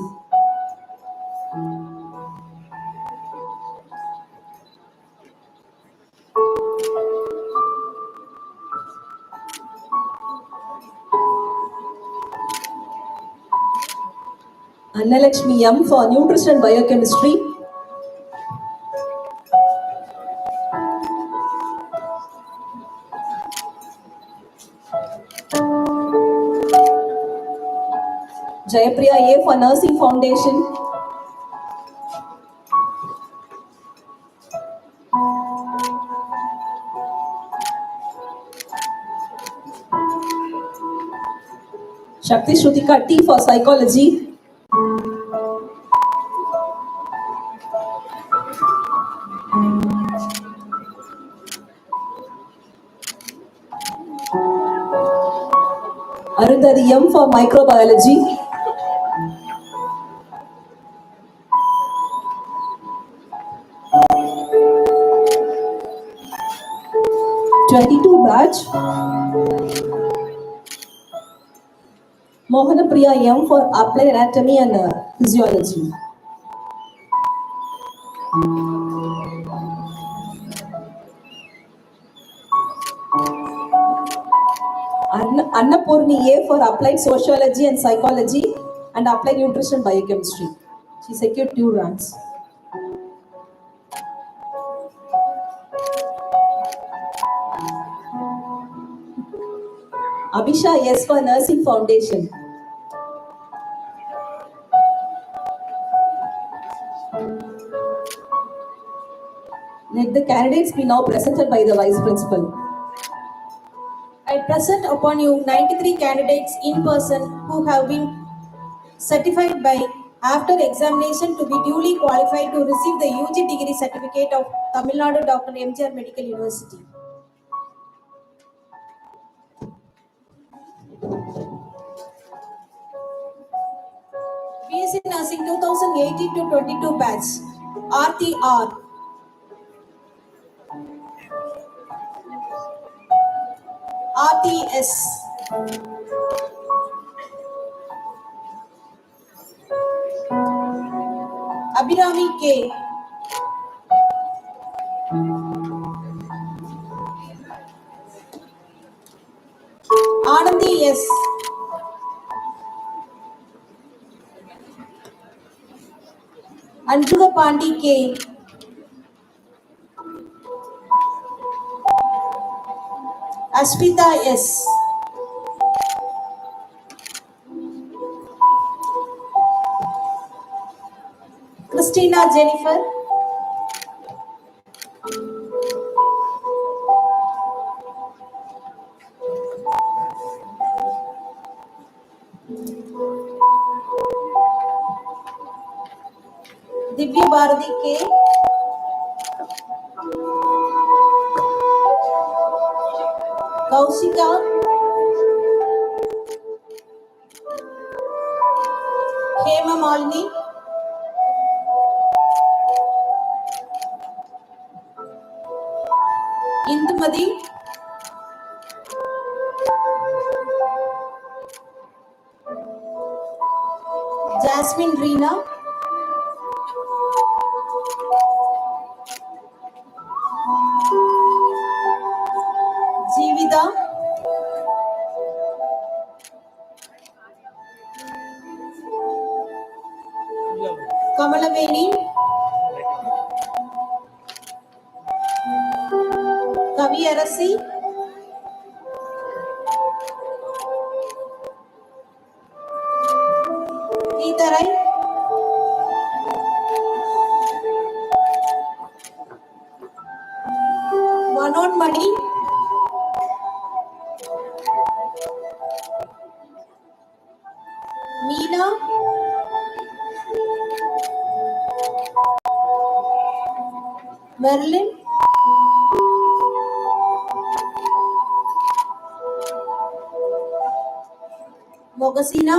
Annalakshmi M for Nutrition and Biochemistry. Jayapriya A for Nursing Foundation. Shakti Shrutika T for Psychology. Arundhati M for Microbiology. '22 batch Mohanapriya M for Applied Anatomy and Physiology. Annapurni A for Applied Sociology and Psychology and Applied Nutrition and Biochemistry. She secured 2 ranks. Abhisha S for Nursing Foundation. Let the candidates be now presented by the Vice Principal. I present upon you 93 candidates in person who have been certified by after examination to be duly qualified to receive the UG degree certificate of Tamil Nadu Dr. MGR Medical University. BSc Nursing 2018 to 22 batch RTR. RTS. Abhirami K. Anandi S. Anjuga Pandi K. Ashvita S. Christina Jennifer. Divya Bharati K. Kaushika. Hema Malini. Indumadi. Jasmine Reena, Jeevitha, Kamalaveni, Kavi Arasi, Geetharai, Manonmani, Meena, Merlin, Mogasina,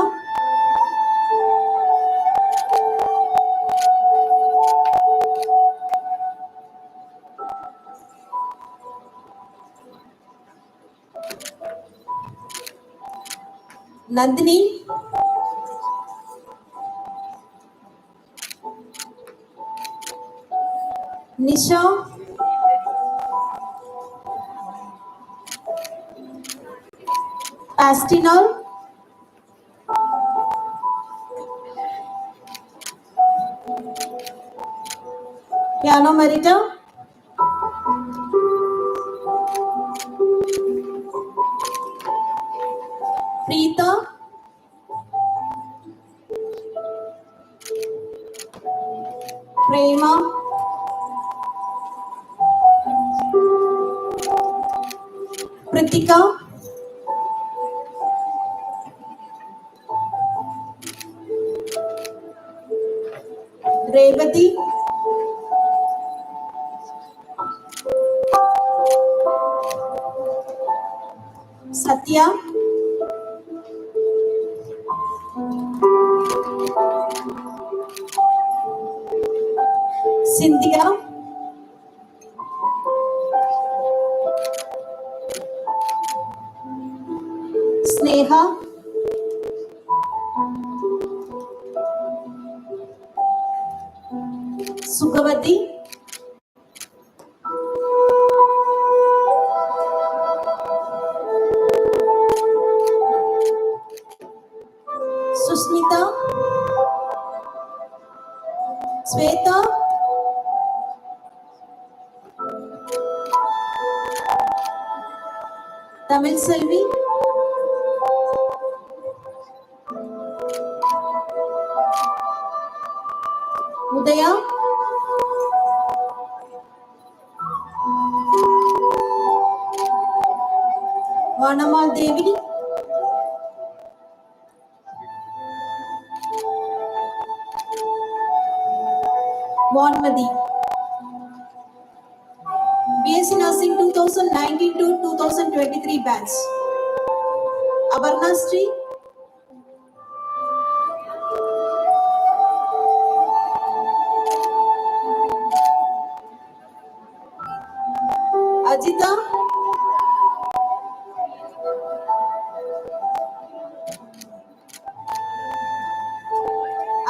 Nandini, Nisha, Pastinal, Piano Merita, Preeta, Prema, Pritika, Revati, Satya, Cynthia, Sneha, Sugavati, Susmita, Sweta, Tamil Selvi, Udaya, Vanamal Devi, Vanmadi. BSc Nursing 2019 to 2023 batch. Abarna Sri, Ajita,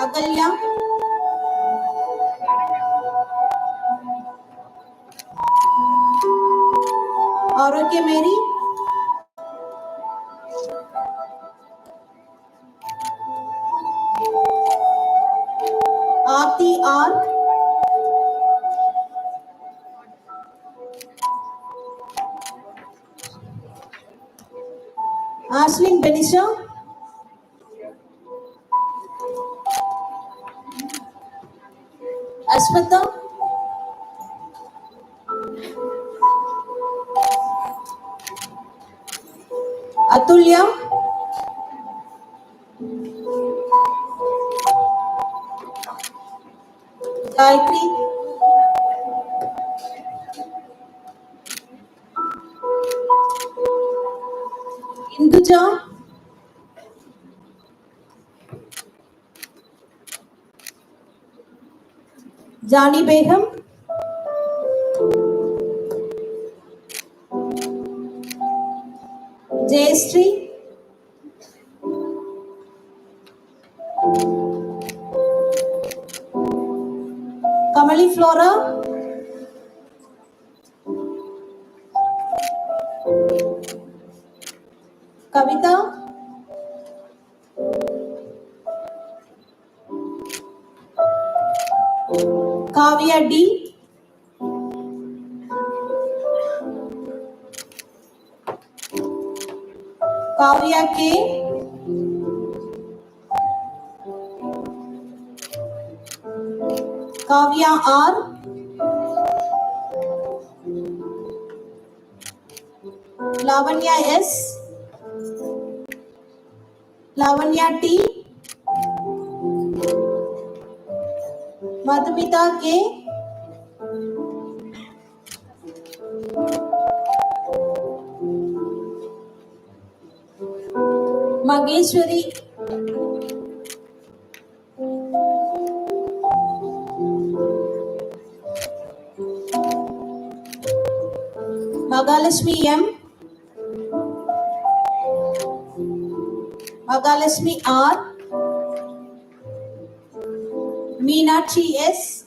Agalya, Arogya Mary, Aarti R, Ashlyn Benisha, Ashwata, Atulya, Gayatri, Induja, Jani Begum, Jayashree, Kamali Flora, Kavita, Kavya D, Kavya K, Kavya R, Lavanya S, Lavanya T, Madhumita K, Mageshwari, Magalashmi M, Magalashmi R, Meenakshi S,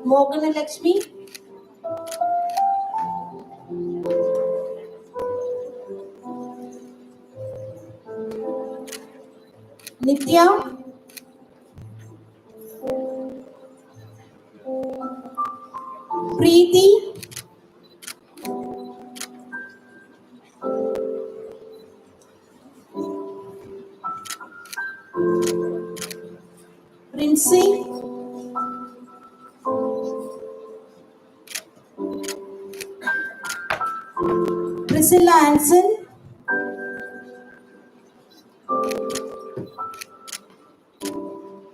Mogana Lakshmi, Nitya, Preeti, Princey, Priscilla Anson,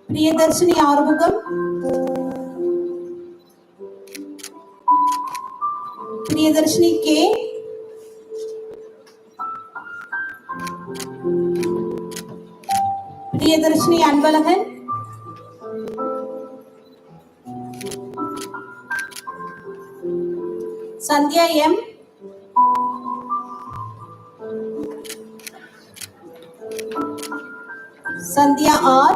Priyadarshini Armugam, Priyadarshini K, Priyadarshini Anbalahan, Sandhya M, Sandhya R,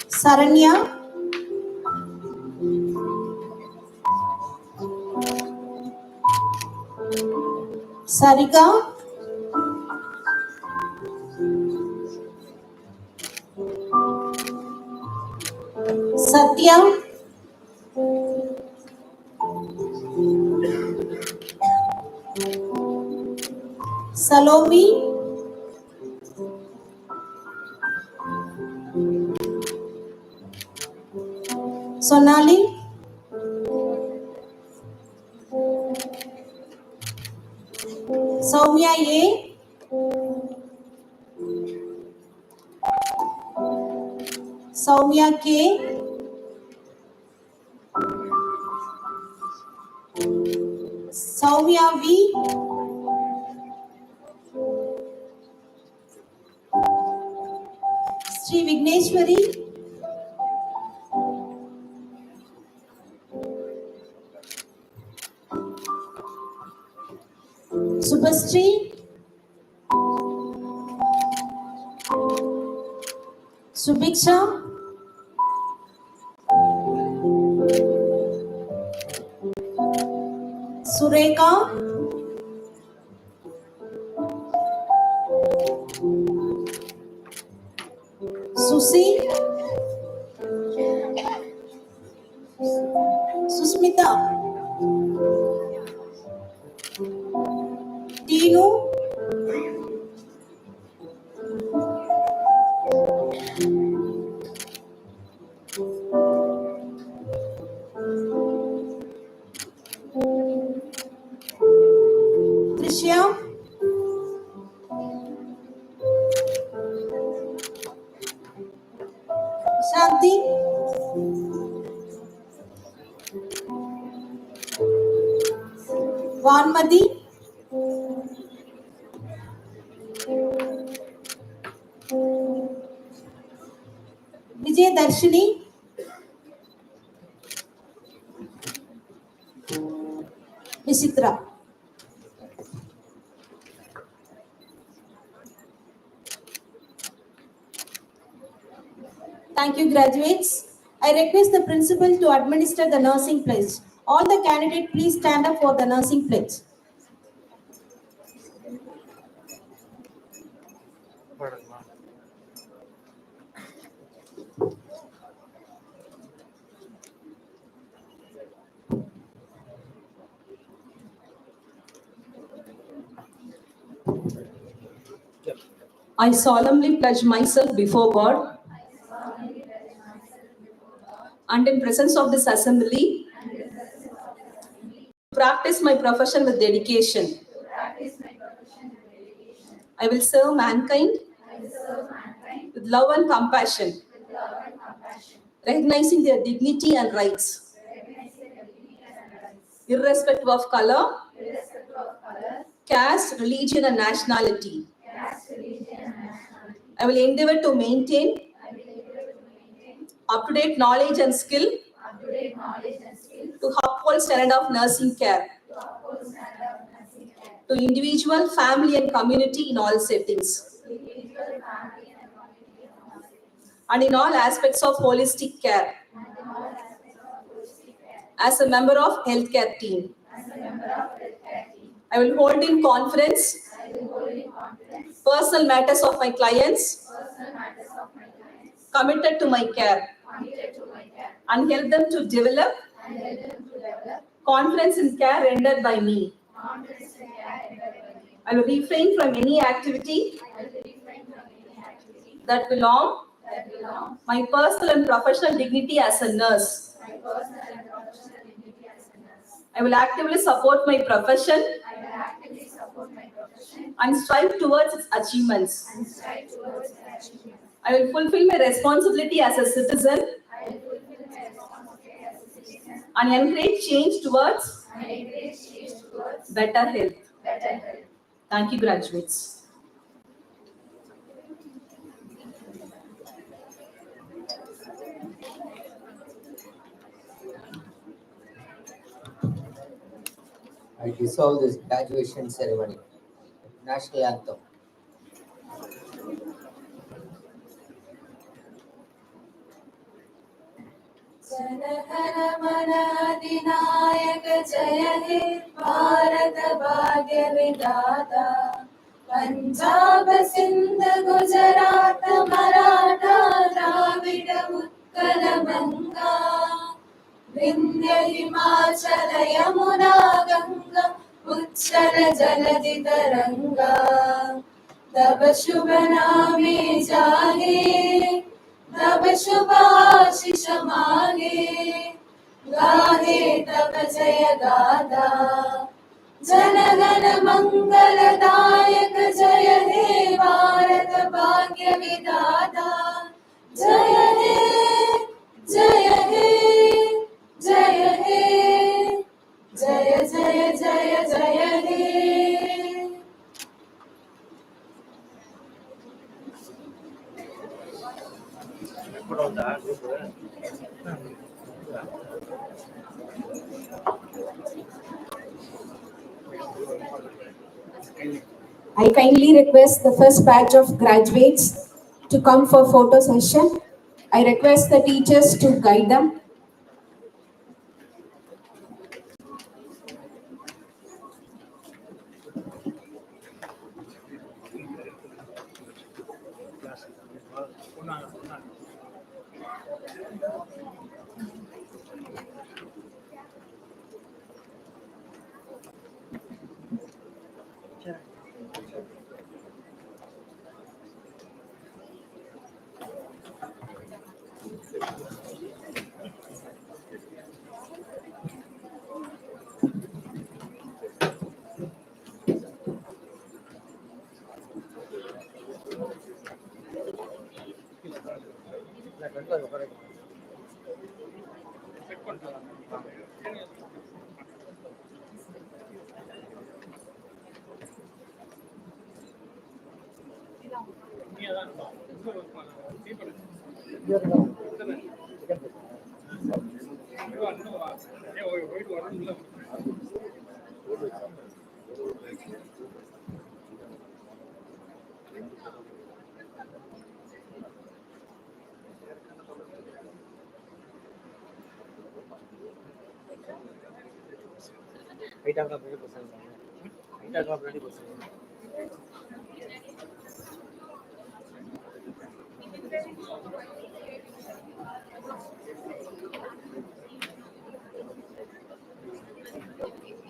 Saranya, Sarika, Satya, Salome, Sonali, Soumya A, Soumya K, Soumya V, Sri Vigneshwari, Subhastri, Subiksha, Sureka, Susi, Susmita, Tinu, Trishya, Shanti, Vanmadi, Vijay Darshini, Visitra. Thank you, graduates. I request the principal to administer the nursing pledge. All the candidates, please stand up for the nursing pledge. I solemnly pledge myself before God and in presence of this assembly to practice my profession with dedication. I will serve mankind with love and compassion, recognizing their dignity and rights, irrespective of color, caste, religion, and nationality. I will endeavor to maintain up-to-date knowledge and skill to uphold standard of nursing care to individual, family, and community in all settings and in all aspects of holistic care. As a member of healthcare team, I will hold in confidence personal matters of my clients, committed to my care, and help them to develop confidence in care rendered by me. I will refrain from any activity that belong my personal and professional dignity as a nurse. I will actively support my profession and strive towards its achievements. I will fulfill my responsibility as a citizen and encourage change towards better health. Thank you, graduates. I dissolve this graduation ceremony. National Anthem. Jana Gana Mana अधिनायक जय हे भारत भाग्य विधाता पंजाब सिंध गुजरात मराठा द्राविड उत्कल बंगा विंध्य हिमाचल यमुना गंगा उच्चल जलधि तरंगा तब शुभ नामे जागे तब शुभाशिष मागे गाहे तब जय गाथा जनगण मंगलदायक जय हे भारत भाग्य विधाता जय हे जय हे जय हे जय जय जय जय हे I kindly request the first batch of graduates to come for photo session. I request the teachers to guide them.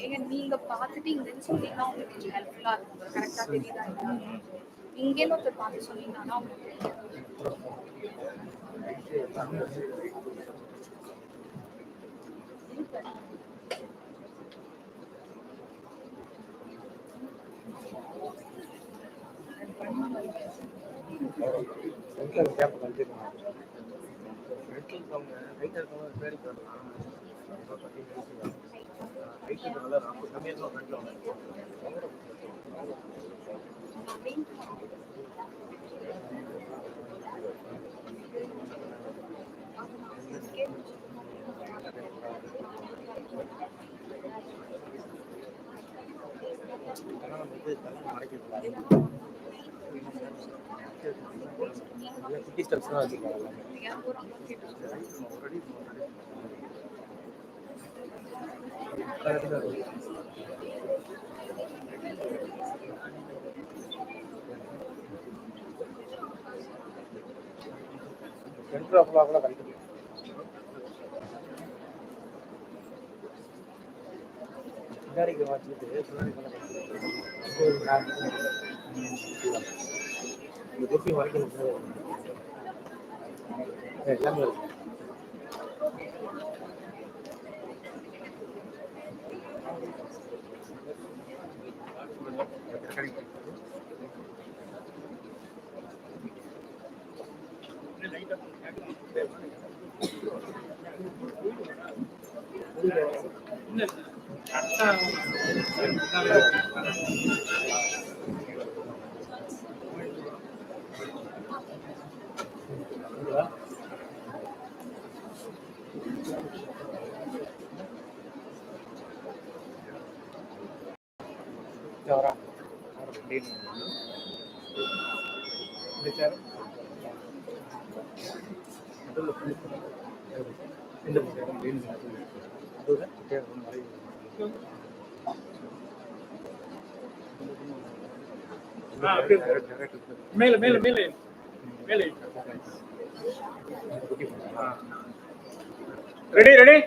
ஏங்க நீங்க பார்த்துட்டு இங்கன்னு சொன்னீங்கன்னா உங்களுக்கு கொஞ்சம் ஹெல்ப்ஃபுல்லா இருக்கும். கரெக்டா தெரியுதா? இங்கேன்னு ஒருத்தர் பார்த்து சொன்னீங்கன்னா உங்களுக்கு மேல மேல மேல மேல ready ready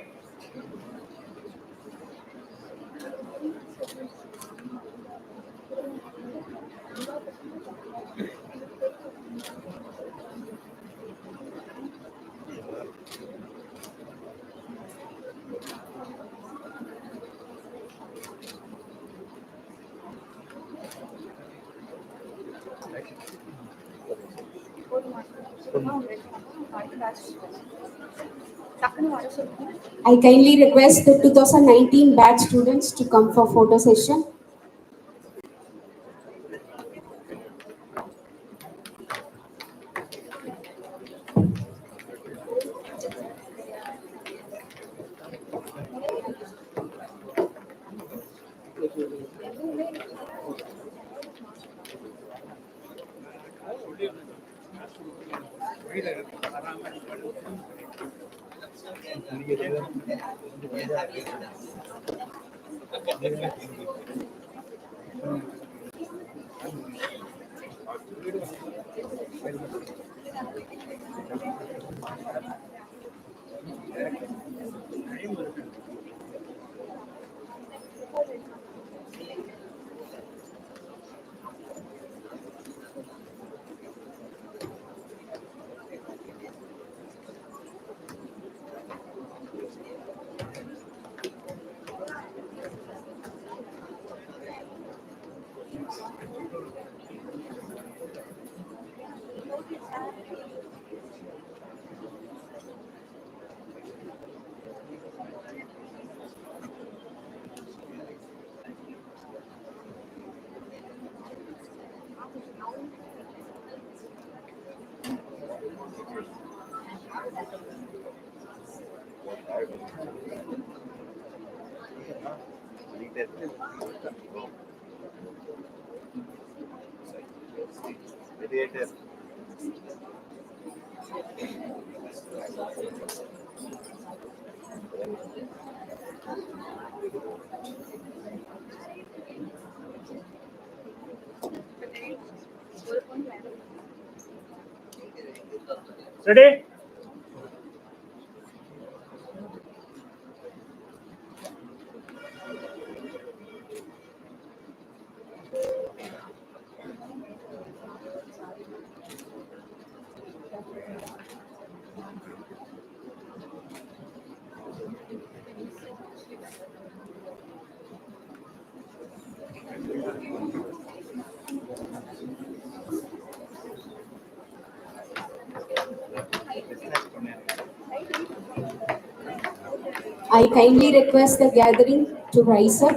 I kindly request the 2019 batch students to come for photo session. Ready? I kindly request the gathering to rise up.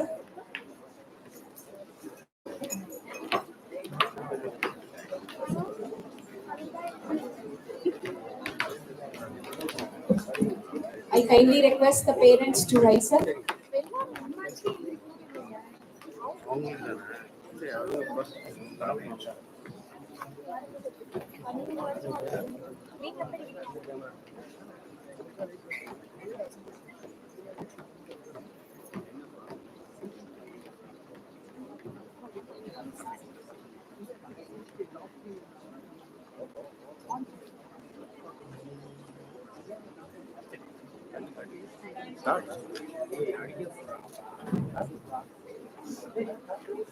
I kindly request the parents to rise up.